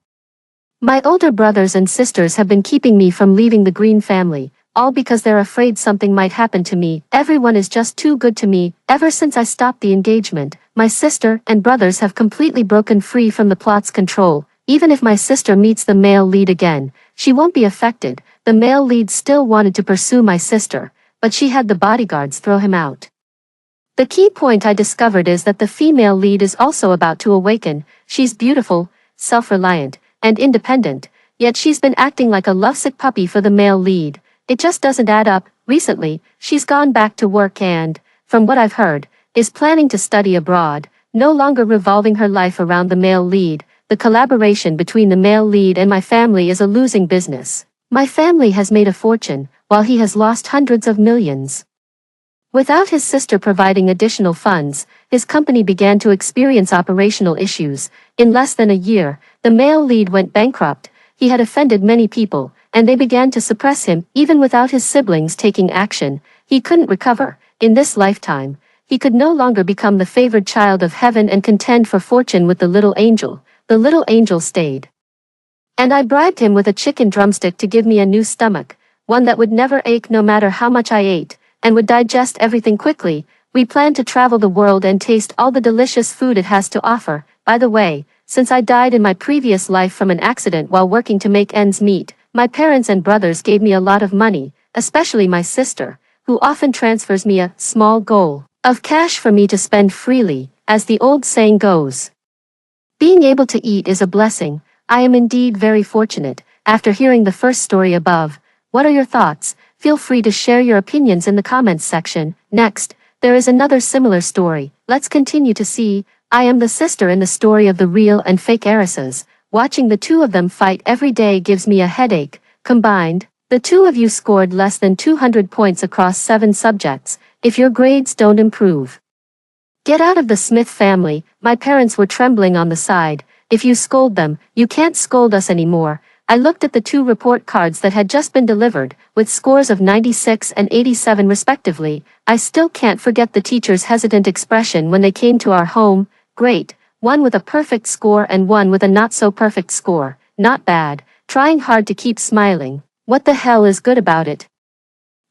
my older brothers and sisters have been keeping me from leaving the Green family, all because they're afraid something might happen to me. Everyone is just too good to me. Ever since I stopped the engagement, my sister and brothers have completely broken free from the plot's control. Even if my sister meets the male lead again, she won't be affected. The male lead still wanted to pursue my sister, but she had the bodyguards throw him out. The key point I discovered is that the female lead is also about to awaken. She's beautiful, self-reliant, and independent, yet she's been acting like a lovesick puppy for the male lead. It just doesn't add up. Recently, she's gone back to work and, from what I've heard, is planning to study abroad, no longer revolving her life around the male lead. The collaboration between the male lead and my family is a losing business. My family has made a fortune, while he has lost hundreds of millions. Without his sister providing additional funds, his company began to experience operational issues. In less than a year, the male lead went bankrupt. He had offended many people, and they began to suppress him. Even without his siblings taking action, he couldn't recover. In this lifetime, he could no longer become the favored child of heaven and contend for fortune with the little angel. The little angel stayed. And I bribed him with a chicken drumstick to give me a new stomach, one that would never ache no matter how much I ate, and would digest everything quickly. We planned to travel the world and taste all the delicious food it has to offer. By the way, since I died in my previous life from an accident while working to make ends meet, my parents and brothers gave me a lot of money, especially my sister, who often transfers me a small goal of cash for me to spend freely, as the old saying goes. Being able to eat is a blessing. I am indeed very fortunate. After hearing the first story above, what are your thoughts? Feel free to share your opinions in the comments section. Next, there is another similar story. Let's continue to see. I am the sister in the story of the real and fake heiresses. Watching the two of them fight every day gives me a headache. Combined, the two of you scored less than 200 points across 7 subjects. If your grades don't improve, get out of the Smith family. My parents were trembling on the side. If you scold them, you can't scold us anymore. I looked at the 2 report cards that had just been delivered, with scores of 96 and 87 respectively. I still can't forget the teacher's hesitant expression when they came to our home. Great, one with a perfect score and one with a not-so-perfect score. Not bad, trying hard to keep smiling. What the hell is good about it?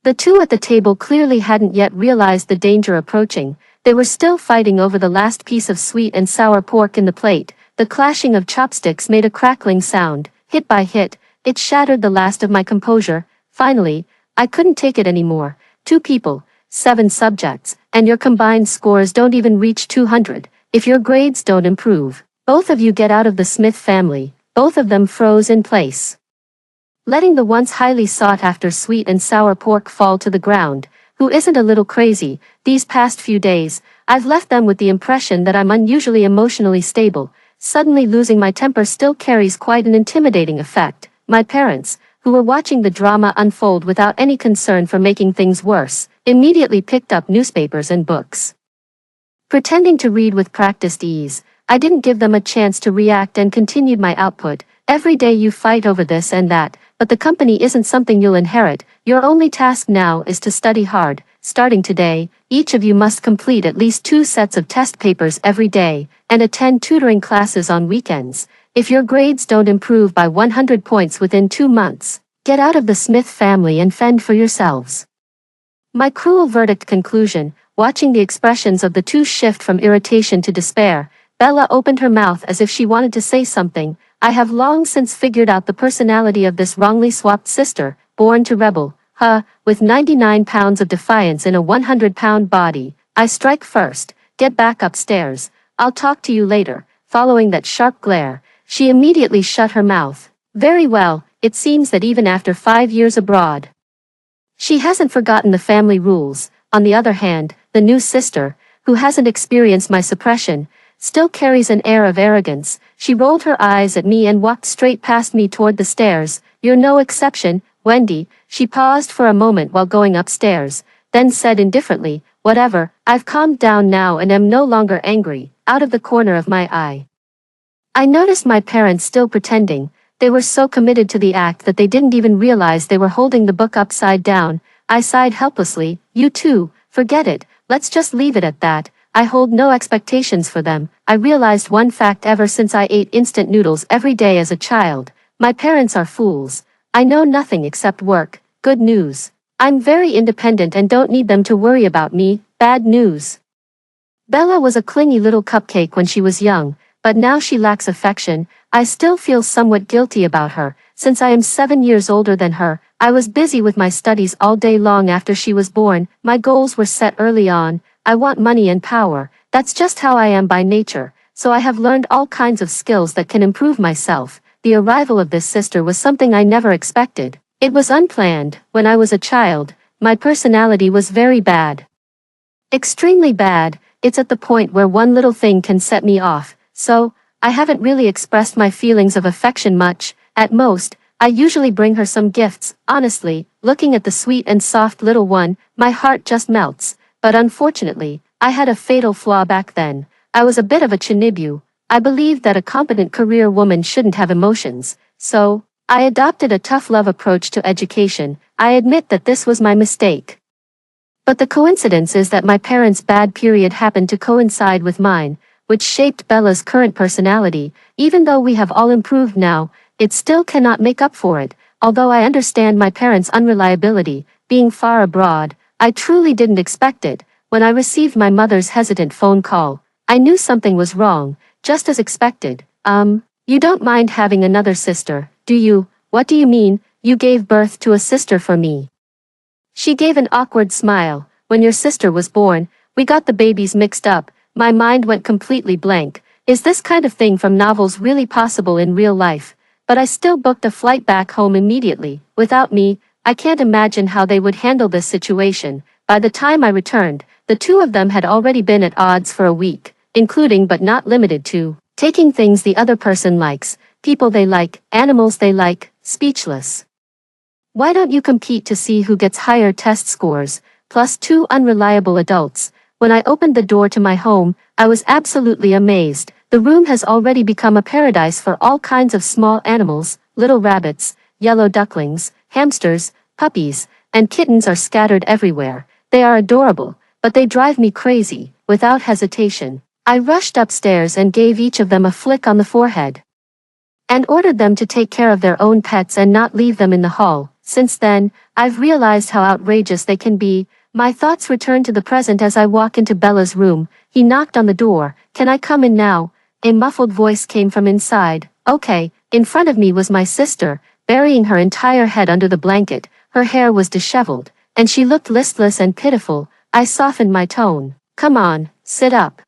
The 2 at the table clearly hadn't yet realized the danger approaching. They were still fighting over the last piece of sweet and sour pork in the plate. The clashing of chopsticks made a crackling sound. Hit by hit, it shattered the last of my composure. Finally, I couldn't take it anymore. 2 people, 7 subjects, and your combined scores don't even reach 200. If your grades don't improve, both of you get out of the Smith family. Both of them froze in place, letting the once highly sought-after sweet and sour pork fall to the ground. Who isn't a little crazy? These past few days, I've left them with the impression that I'm unusually emotionally stable. Suddenly losing my temper still carries quite an intimidating effect. My parents, who were watching the drama unfold without any concern for making things worse, immediately picked up newspapers and books. Pretending to read with practiced ease, I didn't give them a chance to react and continued my output. Every day you fight over this and that, but the company isn't something you'll inherit. Your only task now is to study hard. starting today, each of you must complete at least 2 sets of test papers every day, and attend tutoring classes on weekends. If your grades don't improve by 100 points within 2 months, get out of the Smith family and fend for yourselves. My cruel verdict. Conclusion. Watching the expressions of the two shift from irritation to despair, Bella opened her mouth as if she wanted to say something. I have long since figured out the personality of this wrongly swapped sister, born to rebel. With 99 pounds of defiance in a 100-pound body. I strike first, get back upstairs, I'll talk to you later. Following that sharp glare, she immediately shut her mouth. Very well, it seems that even after 5 years abroad, she hasn't forgotten the family rules. On the other hand, the new sister, who hasn't experienced my suppression, still carries an air of arrogance. She rolled her eyes at me and walked straight past me toward the stairs. You're no exception, Wendy. She paused for a moment while going upstairs, then said indifferently, whatever, I've calmed down now and am no longer angry. Out of the corner of my eye, I noticed my parents still pretending. They were so committed to the act that they didn't even realize they were holding the book upside down. I sighed helplessly. You too, forget it, let's just leave it at that. I hold no expectations for them. I realized one fact ever since I ate instant noodles every day as a child. My parents are fools. I know nothing except work. Good news. I'm very independent and don't need them to worry about me. Bad news. Bella was a clingy little cupcake when she was young, but now she lacks affection. I still feel somewhat guilty about her. Since I am 7 years older than her, I was busy with my studies all day long after she was born. My goals were set early on. I want money and power. That's just how I am by nature. So I have learned all kinds of skills that can improve myself. The arrival of this sister was something I never expected. It was unplanned. When I was a child, my personality was very bad. Extremely bad. It's at the point where one little thing can set me off. So, I haven't really expressed my feelings of affection much. At most, I usually bring her some gifts. Honestly, looking at the sweet and soft little one, my heart just melts. But unfortunately, I had a fatal flaw back then. I was a bit of a chinibyu. I believed that a competent career woman shouldn't have emotions. So, I adopted a tough love approach to education. I admit that this was my mistake. But the coincidence is that my parents' bad period happened to coincide with mine, which shaped Bella's current personality. Even though we have all improved now, it still cannot make up for it. Although I understand my parents' unreliability, being far abroad, I truly didn't expect it. When I received my mother's hesitant phone call, I knew something was wrong, just as expected. You don't mind having another sister, do you? What do you mean, you gave birth to a sister for me? She gave an awkward smile. When your sister was born, we got the babies mixed up. My mind went completely blank. Is this kind of thing from novels really possible in real life? But I still booked a flight back home immediately. Without me, I can't imagine how they would handle this situation. By the time I returned, the two of them had already been at odds for a week, including but not limited to taking things the other person likes, people they like, animals they like, speechless. Why don't you compete to see who gets higher test scores, plus 2 unreliable adults? When I opened the door to my home, I was absolutely amazed. The room has already become a paradise for all kinds of small animals. Little rabbits, yellow ducklings, hamsters, puppies, and kittens are scattered everywhere. They are adorable, but they drive me crazy. Without hesitation, I rushed upstairs and gave each of them a flick on the forehead, and ordered them to take care of their own pets and not leave them in the hall. Since then, I've realized how outrageous they can be. My thoughts return to the present as I walk into Bella's room. He knocked on the door. Can I come in now? A muffled voice came from inside. Okay. In front of me was my sister, burying her entire head under the blanket. Her hair was disheveled, and she looked listless and pitiful. I softened my tone. Come on, sit up.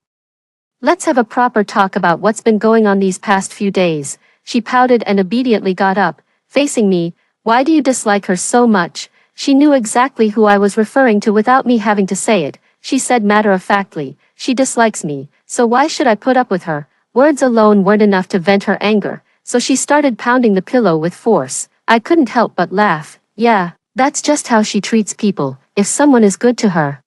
Let's have a proper talk about what's been going on these past few days. She pouted and obediently got up, facing me. Why do you dislike her so much? She knew exactly who I was referring to without me having to say it. She said matter-of-factly, she dislikes me, so why should I put up with her? Words alone weren't enough to vent her anger, so she started pounding the pillow with force. I couldn't help but laugh. Yeah, that's just how she treats people. If someone is good to her,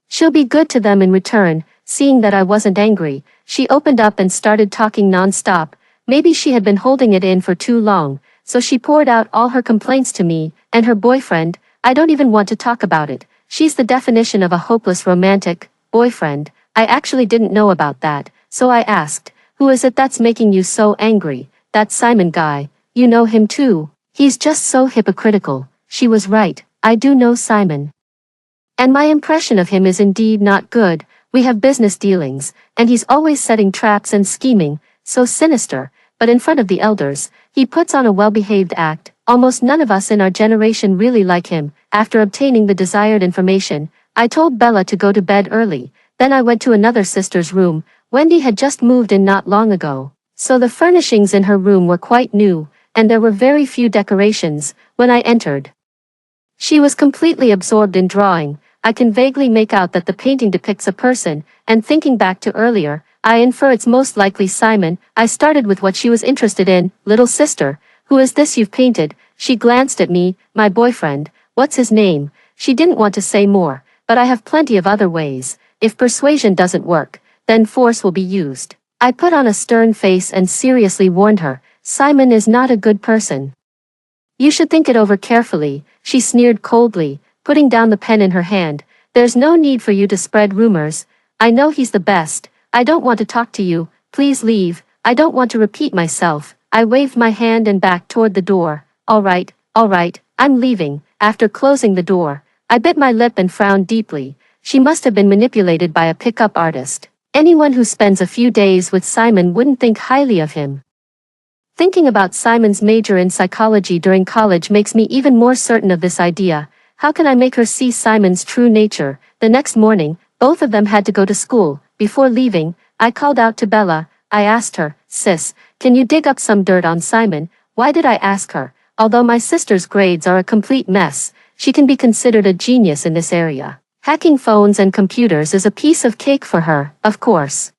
she'll be good to them in return. Seeing that I wasn't angry, she opened up and started talking non-stop. Maybe she had been holding it in for too long, so she poured out all her complaints to me, and her boyfriend. I don't even want to talk about it. She's the definition of a hopeless romantic boyfriend. I actually didn't know about that, so I asked, who is it that's making you so angry? That Simon guy. You know him too. He's just so hypocritical. She was right, I do know Simon. And my impression of him is indeed not good. We have business dealings, and he's always setting traps and scheming, so sinister, but in front of the elders, he puts on a well-behaved act. Almost none of us in our generation really like him. After obtaining the desired information, I told Bella to go to bed early, then I went to another sister's room. Wendy had just moved in not long ago, so the furnishings in her room were quite new, and there were very few decorations. When I entered, she was completely absorbed in drawing. I can vaguely make out that the painting depicts a person, and thinking back to earlier, I infer it's most likely Simon. I started with what she was interested in. Little sister, who is this you've painted? She glanced at me. My boyfriend. What's his name? She didn't want to say more, but I have plenty of other ways. If persuasion doesn't work, then force will be used. I put on a stern face and seriously warned her, Simon is not a good person. You should think it over carefully. She sneered coldly, putting down the pen in her hand. There's no need for you to spread rumors. I know he's the best. I don't want to talk to you. Please leave. I don't want to repeat myself. I waved my hand and backed toward the door. All right, I'm leaving. After closing the door, I bit my lip and frowned deeply. She must have been manipulated by a pickup artist. Anyone who spends a few days with Simon wouldn't think highly of him. Thinking about Simon's major in psychology during college makes me even more certain of this idea. How can I make her see Simon's true nature? The next morning, both of them had to go to school. Before leaving, I called out to Bella. I asked her, Sis, can you dig up some dirt on Simon? Why did I ask her? Although my sister's grades are a complete mess, she can be considered a genius in this area. Hacking phones and computers is a piece of cake for her, of course.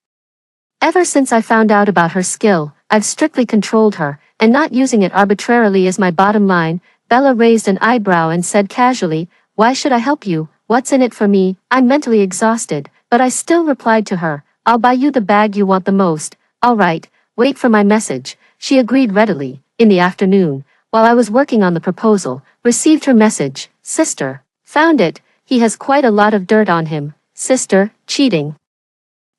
Ever since I found out about her skill, I've strictly controlled her, and not using it arbitrarily is my bottom line. Bella raised an eyebrow and said casually, Why should I help you? What's in it for me? I'm mentally exhausted, but I still replied to her, I'll buy you the bag you want the most. All right, wait for my message. She agreed readily. In the afternoon, while I was working on the proposal, received her message. Sister, found it. He has quite a lot of dirt on him. Sister, cheating,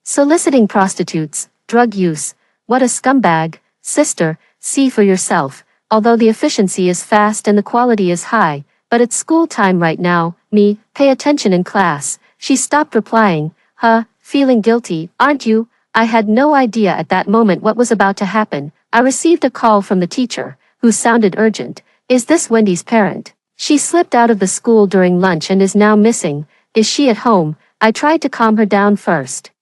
soliciting prostitutes, drug use. What a scumbag. Sister, see for yourself. Although the efficiency is fast and the quality is high, but it's school time right now. Me, pay attention in class. She stopped replying. Feeling guilty, aren't you? I had no idea at that moment what was about to happen. I received a call from the teacher, who sounded urgent. Is this Wendy's parent? She slipped out of the school during lunch and is now missing. Is she at home? I tried to calm her down first.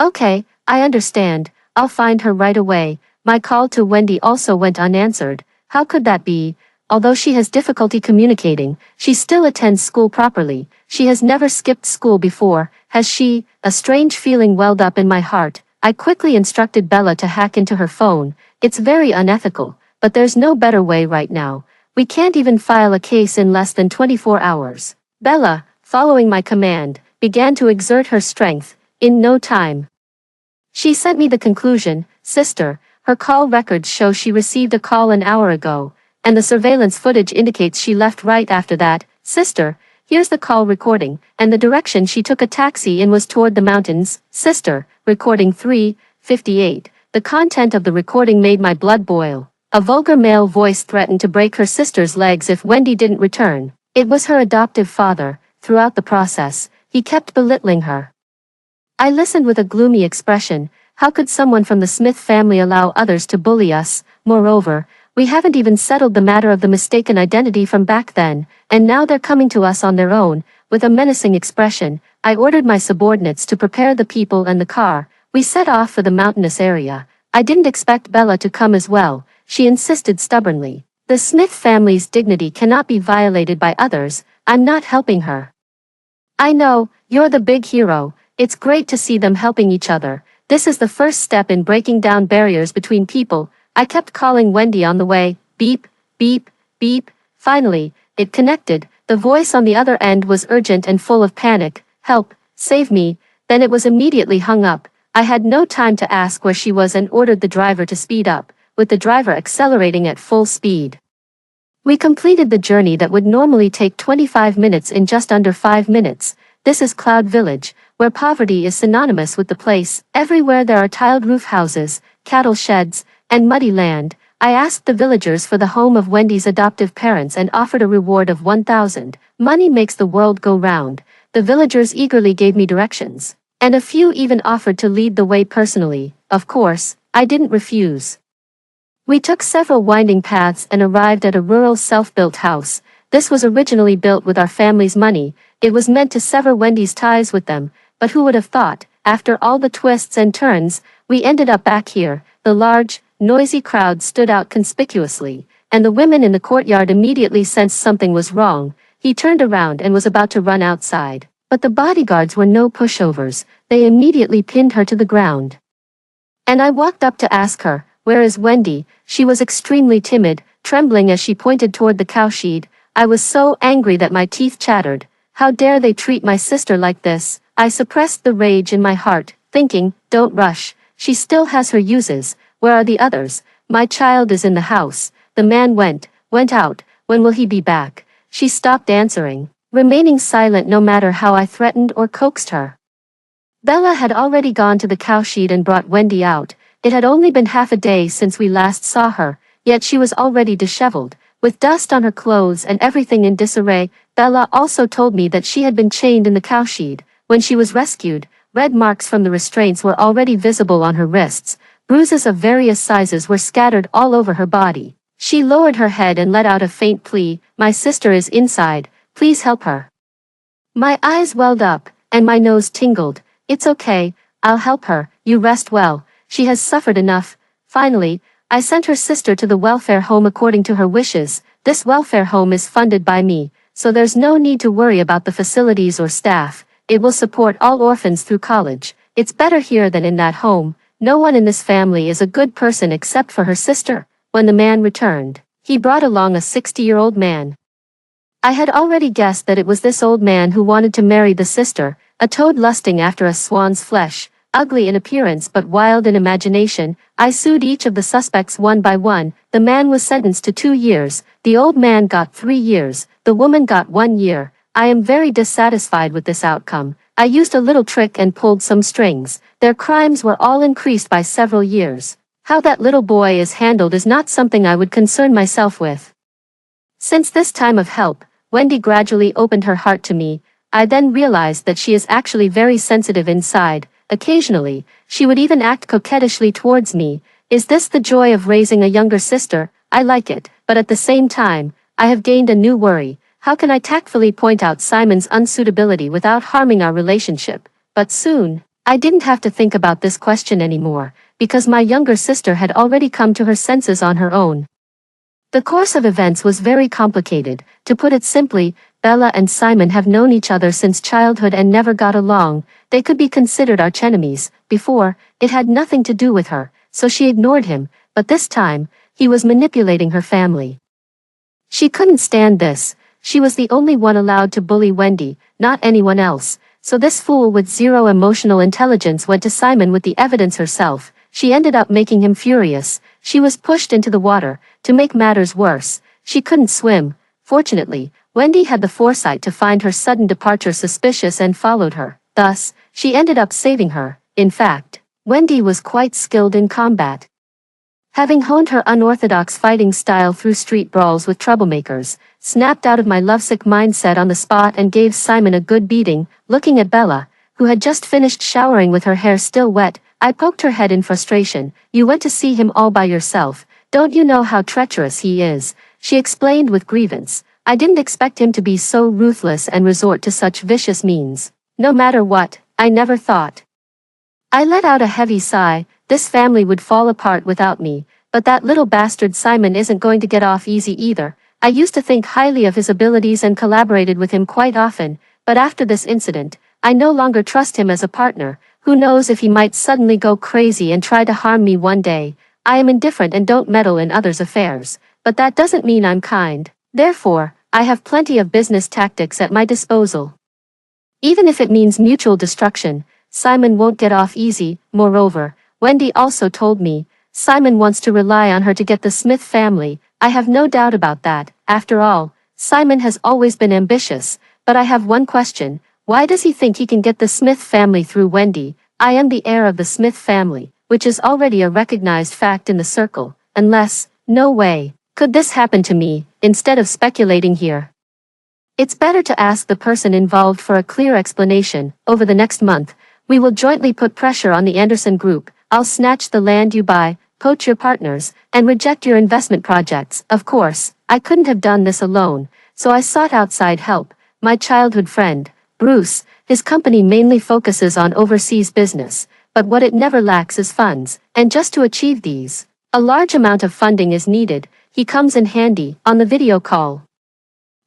Okay, I understand. I'll find her right away. My call to Wendy also went unanswered. How could that be? Although she has difficulty communicating, she still attends school properly. She has never skipped school before, has she? A strange feeling welled up in my heart. I quickly instructed Bella to hack into her phone. It's very unethical, but there's no better way right now. We can't even file a case in less than 24 hours. Bella, following my command, began to exert her strength. In no time, she sent me the conclusion. Sister, her call records show she received a call an hour ago, and the surveillance footage indicates she left right after that. Sister, here's the call recording, and the direction she took a taxi in was toward the mountains. Sister, recording 3:58. The content of the recording made my blood boil. A vulgar male voice threatened to break her sister's legs if Wendy didn't return. It was her adoptive father. Throughout the process, he kept belittling her. I listened with a gloomy expression. How could someone from the Smith family allow others to bully us? Moreover, we haven't even settled the matter of the mistaken identity from back then, and now they're coming to us on their own. With a menacing expression, I ordered my subordinates to prepare the people and the car. We set off for the mountainous area. I didn't expect Bella to come as well. She insisted stubbornly. The Smith family's dignity cannot be violated by others. I'm not helping her. I know, you're the big hero. It's great to see them helping each other. This is the first step in breaking down barriers between people. I kept calling Wendy on the way. Beep, beep, beep. Finally, it connected. The voice on the other end was urgent and full of panic. Help, save me. Then it was immediately hung up. I had no time to ask where she was and ordered the driver to speed up, with the driver accelerating at full speed. We completed the journey that would normally take 25 minutes in just under 5 minutes. This is Cloud Village, where poverty is synonymous with the place. Everywhere there are tiled roof houses, cattle sheds, and muddy land. I asked the villagers for the home of Wendy's adoptive parents and offered a reward of 1,000. Money makes the world go round. The villagers eagerly gave me directions, and a few even offered to lead the way personally. Of course, I didn't refuse. We took several winding paths and arrived at a rural self-built house. This was originally built with our family's money. It was meant to sever Wendy's ties with them, but who would have thought, after all the twists and turns, we ended up back here. The large, noisy crowd stood out conspicuously, and the women in the courtyard immediately sensed something was wrong. He turned around and was about to run outside, but the bodyguards were no pushovers. They immediately pinned her to the ground. And I walked up to ask her, "Where is Wendy?" She was extremely timid, trembling as she pointed toward the cowshed. I was so angry that my teeth chattered. How dare they treat my sister like this? I suppressed the rage in my heart, thinking, don't rush. She still has her uses. Where are the others? My child is in the house. The man went out. When will he be back? She stopped answering, remaining silent no matter how I threatened or coaxed her. Bella had already gone to the cowshed and brought Wendy out. It had only been half a day since we last saw her, yet she was already disheveled, with dust on her clothes and everything in disarray. Bella also told me that she had been chained in the cowshed. When she was rescued, red marks from the restraints were already visible on her wrists. Bruises of various sizes were scattered all over her body. She lowered her head and let out a faint plea, "My sister is inside, please help her." My eyes welled up, and my nose tingled. "It's okay, I'll help her, you rest well. She has suffered enough." Finally, I sent her sister to the welfare home according to her wishes. This welfare home is funded by me, so there's no need to worry about the facilities or staff. It will support all orphans through college. It's better here than in that home. No one in this family is a good person except for her sister. When the man returned, he brought along a 60-year-old man. I had already guessed that it was this old man who wanted to marry the sister, a toad lusting after a swan's flesh. Ugly in appearance but wild in imagination, I sued each of the suspects one by one. The man was sentenced to 2 years, the old man got 3 years, the woman got 1 year. I am very dissatisfied with this outcome. I used a little trick and pulled some strings. Their crimes were all increased by several years. How that little boy is handled is not something I would concern myself with. Since this time of help, Wendy gradually opened her heart to me. I then realized that she is actually very sensitive inside. Occasionally, she would even act coquettishly towards me. Is this the joy of raising a younger sister? I like it, but at the same time, I have gained a new worry. How can I tactfully point out Simon's unsuitability without harming our relationship? But soon, I didn't have to think about this question anymore, because my younger sister had already come to her senses on her own. The course of events was very complicated. To put it simply, Bella and Simon have known each other since childhood and never got along. They could be considered archenemies. Before, it had nothing to do with her, so she ignored him, but this time, he was manipulating her family. She couldn't stand this. She was the only one allowed to bully Wendy, not anyone else. So this fool with zero emotional intelligence went to Simon with the evidence herself. She ended up making him furious. She was pushed into the water. To make matters worse, she couldn't swim. Fortunately, Wendy had the foresight to find her sudden departure suspicious and followed her. Thus, she ended up saving her. In fact, Wendy was quite skilled in combat. Having honed her unorthodox fighting style through street brawls with troublemakers, snapped out of my lovesick mindset on the spot and gave Simon a good beating. Looking at Bella, who had just finished showering with her hair still wet, I poked her head in frustration. "You went to see him all by yourself. Don't you know how treacherous he is?" She explained with grievance. "I didn't expect him to be so ruthless and resort to such vicious means. No matter what, I never thought." I let out a heavy sigh. This family would fall apart without me, but that little bastard Simon isn't going to get off easy either. I used to think highly of his abilities and collaborated with him quite often, but after this incident, I no longer trust him as a partner. Who knows if he might suddenly go crazy and try to harm me one day. I am indifferent and don't meddle in others' affairs, but that doesn't mean I'm kind. Therefore, I have plenty of business tactics at my disposal. Even if it means mutual destruction, Simon won't get off easy. Moreover, Wendy also told me, Simon wants to rely on her to get the Smith family I have no doubt about that. After all, Simon has always been ambitious, but I have one question. Why does he think he can get the Smith family through Wendy? I am the heir of the Smith family, which is already a recognized fact in the circle, unless, no way, could this happen to me, instead of speculating here. It's better to ask the person involved for a clear explanation. Over the next month, we will jointly put pressure on the Anderson Group. I'll snatch the land you buy, poach your partners, and reject your investment projects. Of course, I couldn't have done this alone, so I sought outside help. My childhood friend, Bruce, his company mainly focuses on overseas business, but what it never lacks is funds, and just to achieve these, a large amount of funding is needed. He comes in handy on the video call.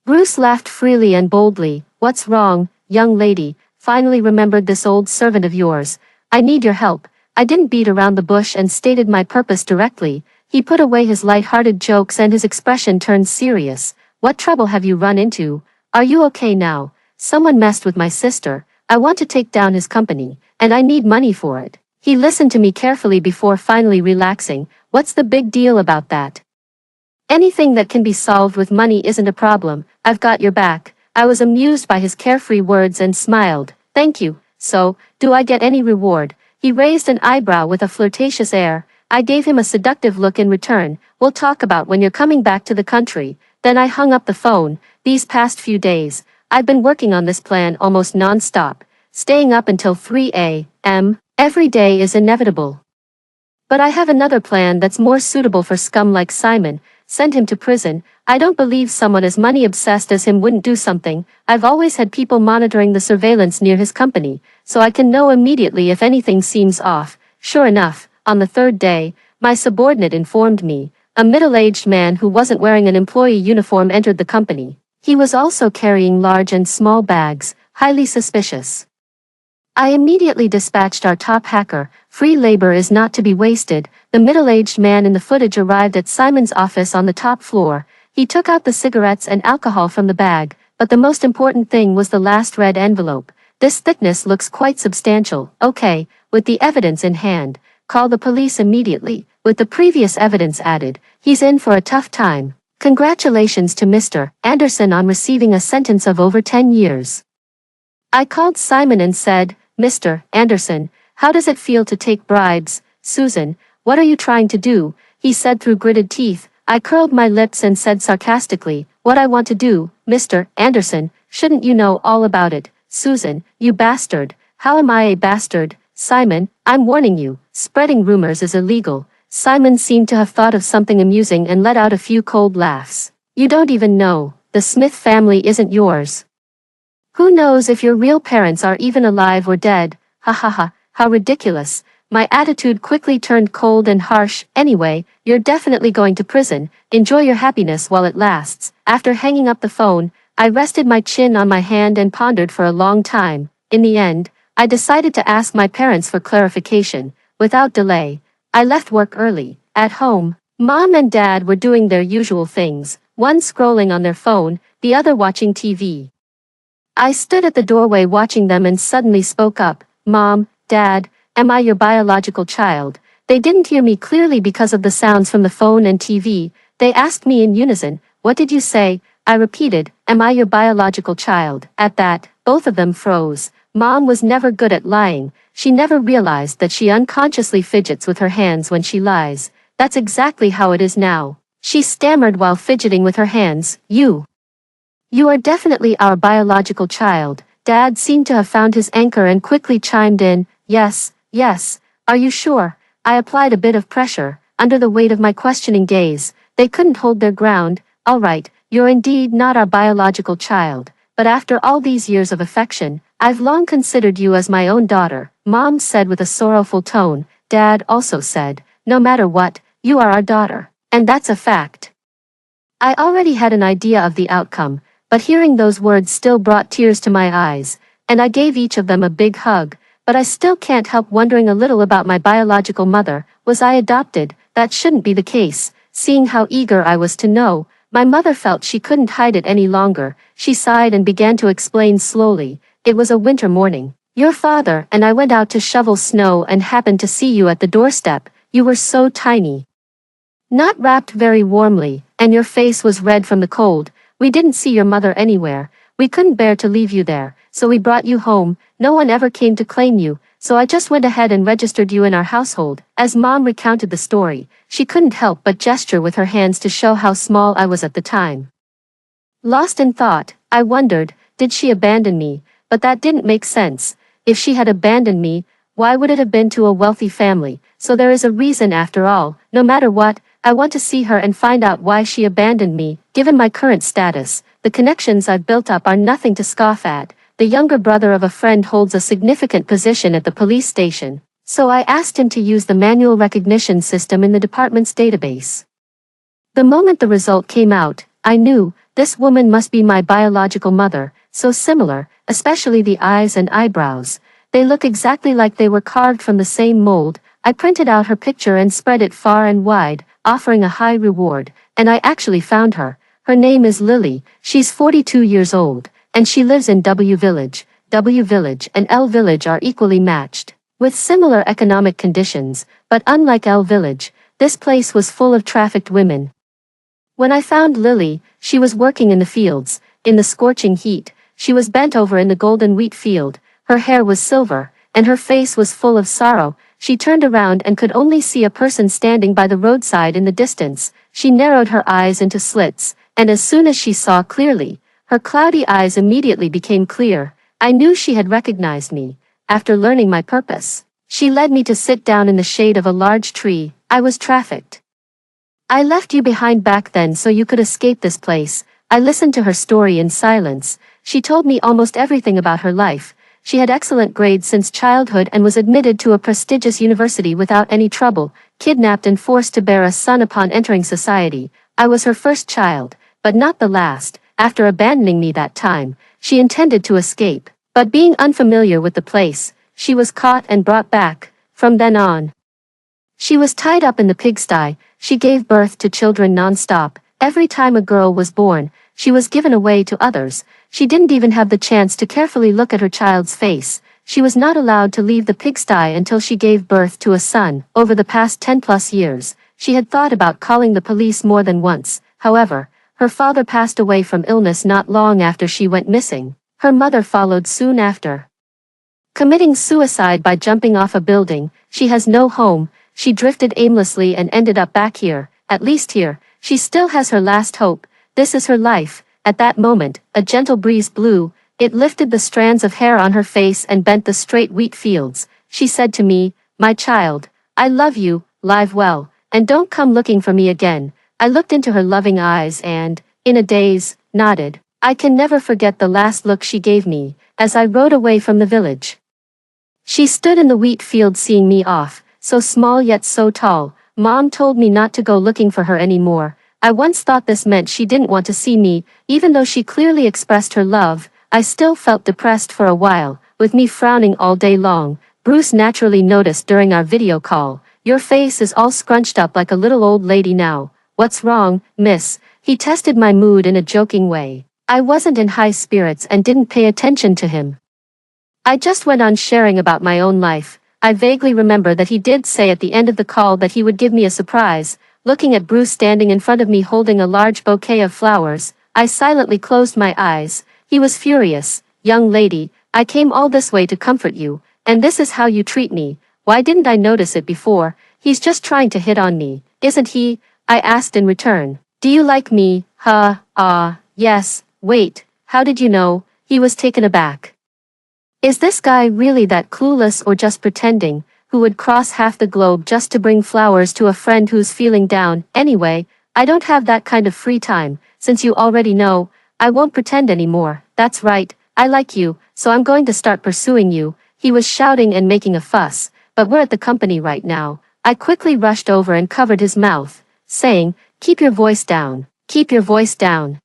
Bruce laughed freely and boldly. What's wrong, young lady? Finally remembered this old servant of yours. I need your help. I didn't beat around the bush and stated my purpose directly. He put away his light-hearted jokes and his expression turned serious. What trouble have you run into? Are you okay now? Someone messed with my sister. I want to take down his company, and I need money for it. He listened to me carefully before finally relaxing. What's the big deal about that? Anything that can be solved with money isn't a problem. I've got your back. I was amused by his carefree words and smiled. Thank you. So, do I get any reward? He raised an eyebrow with a flirtatious air. I gave him a seductive look in return. We'll talk about when you're coming back to the country. Then I hung up the phone. These past few days, I've been working on this plan almost non-stop, staying up until 3 a.m. Every day is inevitable. But I have another plan that's more suitable for scum like Simon. Send him to prison. I don't believe someone as money-obsessed as him wouldn't do something. I've always had people monitoring the surveillance near his company, so I can know immediately if anything seems off. Sure enough, on the third day, my subordinate informed me. A middle-aged man who wasn't wearing an employee uniform entered the company. He was also carrying large and small bags, highly suspicious. I immediately dispatched our top hacker. Free labor is not to be wasted. The middle-aged man in the footage arrived at Simon's office on the top floor. He took out the cigarettes and alcohol from the bag, but the most important thing was the last red envelope. This thickness looks quite substantial. Okay, with the evidence in hand, call the police immediately. With the previous evidence added, he's in for a tough time. Congratulations to Mr. Anderson on receiving a sentence of over 10 years. I called Simon and said, Mr. Anderson, how does it feel to take bribes? Susan, what are you trying to do? He said through gritted teeth. I curled my lips and said sarcastically, what I want to do, Mr. Anderson, shouldn't you know all about it? Susan, you bastard. How am I a bastard? Simon, I'm warning you, spreading rumors is illegal. Simon seemed to have thought of something amusing and let out a few cold laughs. You don't even know, the Smith family isn't yours. Who knows if your real parents are even alive or dead? Ha ha ha, how ridiculous. My attitude quickly turned cold and harsh. Anyway, you're definitely going to prison. Enjoy your happiness while it lasts. After hanging up the phone, I rested my chin on my hand and pondered for a long time. In the end, I decided to ask my parents for clarification. Without delay, I left work early. At home, Mom and Dad were doing their usual things, one scrolling on their phone, the other watching TV. I stood at the doorway watching them and suddenly spoke up. Mom, Dad, am I your biological child? They didn't hear me clearly because of the sounds from the phone and TV. They asked me in unison, what did you say? I repeated, am I your biological child? At that, both of them froze. Mom was never good at lying. She never realized that she unconsciously fidgets with her hands when she lies. That's exactly how it is now. She stammered while fidgeting with her hands. You are definitely our biological child. Dad seemed to have found his anchor and quickly chimed in, yes, yes. Are you sure? I applied a bit of pressure. Under the weight of my questioning gaze, they couldn't hold their ground. All right, you're indeed not our biological child, but after all these years of affection, I've long considered you as my own daughter, Mom said with a sorrowful tone. Dad also said, no matter what, you are our daughter, and that's a fact. I already had an idea of the outcome, but hearing those words still brought tears to my eyes, and I gave each of them a big hug. But I still can't help wondering a little about my biological mother. Was I adopted? That shouldn't be the case. Seeing how eager I was to know, my mother felt she couldn't hide it any longer. She sighed and began to explain slowly. It was a winter morning. Your father and I went out to shovel snow and happened to see you at the doorstep. You were so tiny. Not wrapped very warmly. and your face was red from the cold. We didn't see your mother anywhere. We couldn't bear to leave you there, so we brought you home. No one ever came to claim you, so I just went ahead and registered you in our household." As Mom recounted the story, she couldn't help but gesture with her hands to show how small I was at the time. Lost in thought, I wondered, did she abandon me? But that didn't make sense. If she had abandoned me, why would it have been to a wealthy family? So there is a reason after all. No matter what, I want to see her and find out why she abandoned me. Given my current status, the connections I've built up are nothing to scoff at. The younger brother of a friend holds a significant position at the police station, so I asked him to use the manual recognition system in the department's database. The moment the result came out, I knew, this woman must be my biological mother, so similar, especially the eyes and eyebrows. They look exactly like they were carved from the same mold. I printed out her picture and spread it far and wide, offering a high reward, and I actually found her. Her name is Lily. She's 42 years old, and she lives in W Village. W Village and L Village are equally matched, with similar economic conditions, but unlike L Village, this place was full of trafficked women. When I found Lily, she was working in the fields. In the scorching heat, she was bent over in the golden wheat field. Her hair was silver, and her face was full of sorrow. She turned around and could only see a person standing by the roadside in the distance. She narrowed her eyes into slits, and as soon as she saw clearly, her cloudy eyes immediately became clear. I knew she had recognized me. After learning my purpose, she led me to sit down in the shade of a large tree. I was trafficked. "I left you behind back then so you could escape this place." I listened to her story in silence. She told me almost everything about her life. She had excellent grades since childhood and was admitted to a prestigious university without any trouble, kidnapped and forced to bear a son upon entering society. I was her first child, but not the last. After abandoning me that time, she intended to escape, but being unfamiliar with the place, she was caught and brought back. From then on, she was tied up in the pigsty. She gave birth to children non-stop. Every time a girl was born, she was given away to others. She didn't even have the chance to carefully look at her child's face. She was not allowed to leave the pigsty until she gave birth to a son. Over the past 10+ years, she had thought about calling the police more than once. However, her father passed away from illness not long after she went missing. Her mother followed soon after, committing suicide by jumping off a building. She has no home. She drifted aimlessly and ended up back here. At least here, she still has her last hope. This is her life. At that moment, a gentle breeze blew. It lifted the strands of hair on her face and bent the straight wheat fields. She said to me, "My child, I love you, live well, and don't come looking for me again." I looked into her loving eyes and, in a daze, nodded. I can never forget the last look she gave me, as I rode away from the village. She stood in the wheat field seeing me off, so small yet so tall. Mom told me not to go looking for her anymore. I once thought this meant she didn't want to see me. Even though she clearly expressed her love, I still felt depressed for a while, with me frowning all day long. Bruce naturally noticed during our video call, "Your face is all scrunched up like a little old lady now. What's wrong, miss?" He tested my mood in a joking way. I wasn't in high spirits and didn't pay attention to him. I just went on sharing about my own life. I vaguely remember that he did say at the end of the call that he would give me a surprise. Looking at Bruce standing in front of me holding a large bouquet of flowers, I silently closed my eyes. He was furious. "Young lady, I came all this way to comfort you, and this is how you treat me. Why didn't I notice it before? He's just trying to hit on me, isn't he?" I asked in return. "Do you like me?" Yes. Wait, how did you know?" He was taken aback. Is this guy really that clueless or just pretending, who would cross half the globe just to bring flowers to a friend who's feeling down? Anyway, I don't have that kind of free time. Since you already know, I won't pretend anymore. That's right, I like you, so I'm going to start pursuing you. He was shouting and making a fuss, but we're at the company right now. I quickly rushed over and covered his mouth, saying, "Keep your voice down. Keep your voice down."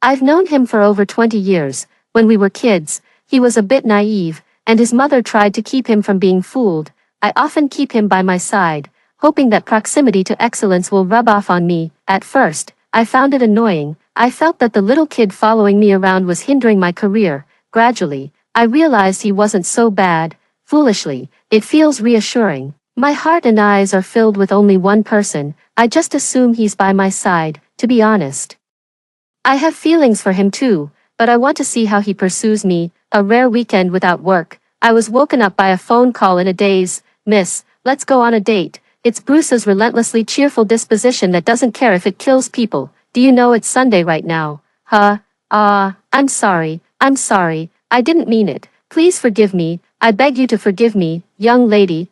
I've known him for over 20 years. When we were kids, he was a bit naive, and his mother tried to keep him from being fooled. I often keep him by my side, hoping that proximity to excellence will rub off on me. At first, I found it annoying. I felt that the little kid following me around was hindering my career. Gradually, I realized he wasn't so bad. Foolishly, it feels reassuring. My heart and eyes are filled with only one person. I just assume he's by my side, to be honest. I have feelings for him too, but I want to see how he pursues me. A rare weekend without work. I was woken up by a phone call in a daze. Miss, let's go on a date. It's Bruce's relentlessly cheerful disposition that doesn't care if it kills people. Do you know it's Sunday right now? Huh? I'm sorry. I didn't mean it. Please forgive me. I beg you to forgive me, young lady,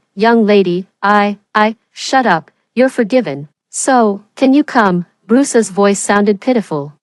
shut up. You're forgiven. So, can you come? Bruce's voice sounded pitiful.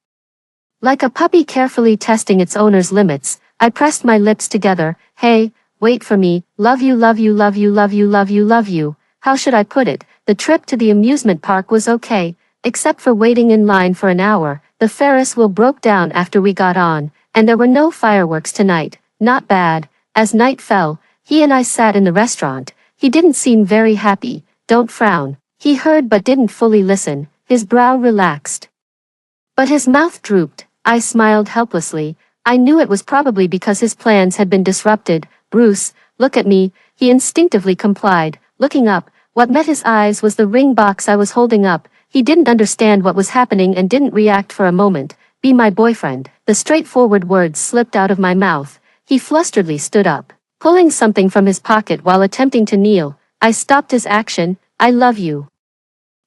Like a puppy carefully testing its owner's limits, I pressed my lips together. Hey, wait for me. Love you, love you, love you, love you, love you, love you. How should I put it? The trip to the amusement park was okay, except for waiting in line for an hour. The Ferris wheel broke down after we got on, and there were no fireworks tonight. Not bad. As night fell, he and I sat in the restaurant. He didn't seem very happy. Don't frown. He heard but didn't fully listen. His brow relaxed. But his mouth drooped. I smiled helplessly. I knew it was probably because his plans had been disrupted. Bruce, look at me. He instinctively complied. Looking up, what met his eyes was the ring box I was holding up. He didn't understand what was happening and didn't react for a moment. Be my boyfriend. The straightforward words slipped out of my mouth. He flusteredly stood up, pulling something from his pocket while attempting to kneel. I stopped his action. I love you.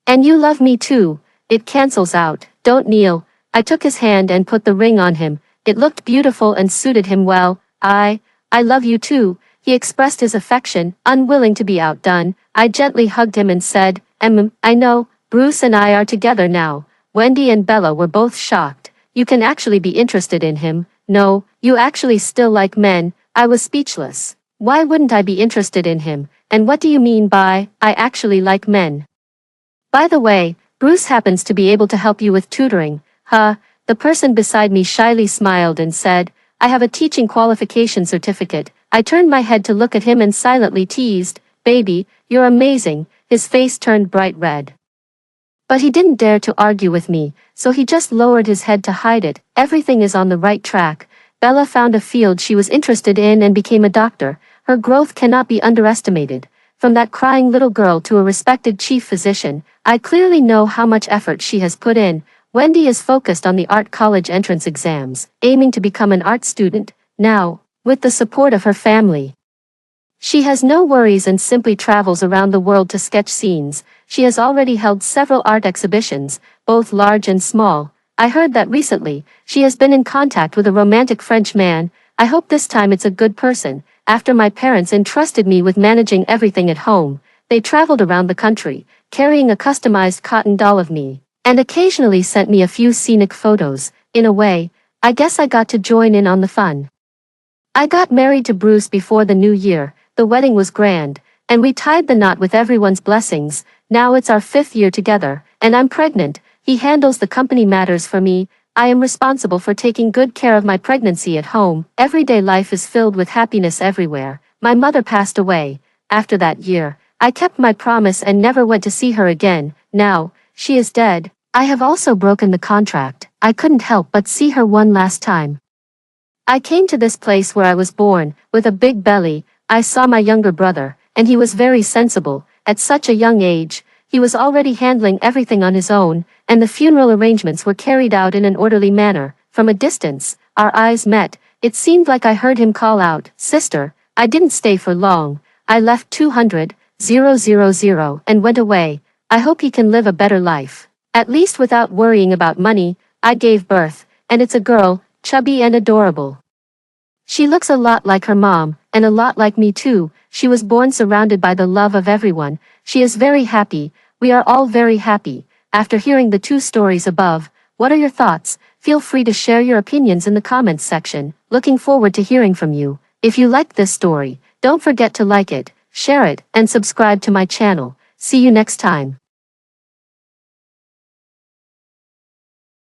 And you love me too. It cancels out. Don't kneel. I took his hand and put the ring on him. It looked beautiful and suited him well. I love you too. He expressed his affection, unwilling to be outdone. I gently hugged him and said, I know, Bruce and I are together now. Wendy and Bella were both shocked. You can actually be interested in him. No, you actually still like men. I was speechless. Why wouldn't I be interested in him? And what do you mean by, I actually like men? By the way, Bruce happens to be able to help you with tutoring. Huh? The person beside me shyly smiled and said, I have a teaching qualification certificate. I turned my head to look at him and silently teased, Baby, you're amazing. His face turned bright red. But he didn't dare to argue with me, so he just lowered his head to hide it. Everything is on the right track. Bella found a field she was interested in and became a doctor. Her growth cannot be underestimated. From that crying little girl to a respected chief physician, I clearly know how much effort she has put in. Wendy is focused on the art college entrance exams, aiming to become an art student, now, with the support of her family. She has no worries and simply travels around the world to sketch scenes. She has already held several art exhibitions, both large and small. I heard that recently, she has been in contact with a romantic French man. I hope this time it's a good person. After my parents entrusted me with managing everything at home, they traveled around the country, carrying a customized cotton doll of me, and occasionally sent me a few scenic photos. In a way, I guess I got to join in on the fun. I got married to Bruce before the new year. The wedding was grand, and we tied the knot with everyone's blessings. Now it's our 5th year together, and I'm pregnant. He handles the company matters for me. I am responsible for taking good care of my pregnancy at home. Everyday life is filled with happiness everywhere. My mother passed away. After that year, I kept my promise and never went to see her again. Now, she is dead. I have also broken the contract. I couldn't help but see her one last time. I came to this place where I was born, with a big belly. I saw my younger brother, and he was very sensible. At such a young age, he was already handling everything on his own, and the funeral arrangements were carried out in an orderly manner. From a distance, our eyes met. It seemed like I heard him call out, Sister. I didn't stay for long. I left 200,000 and went away. I hope he can live a better life. At least without worrying about money. I gave birth, and it's a girl, chubby and adorable. She looks a lot like her mom, and a lot like me too. She was born surrounded by the love of everyone. She is very happy. We are all very happy. After hearing the 2 stories above, what are your thoughts? Feel free to share your opinions in the comments section. Looking forward to hearing from you. If you liked this story, don't forget to like it, share it, and subscribe to my channel. See you next time.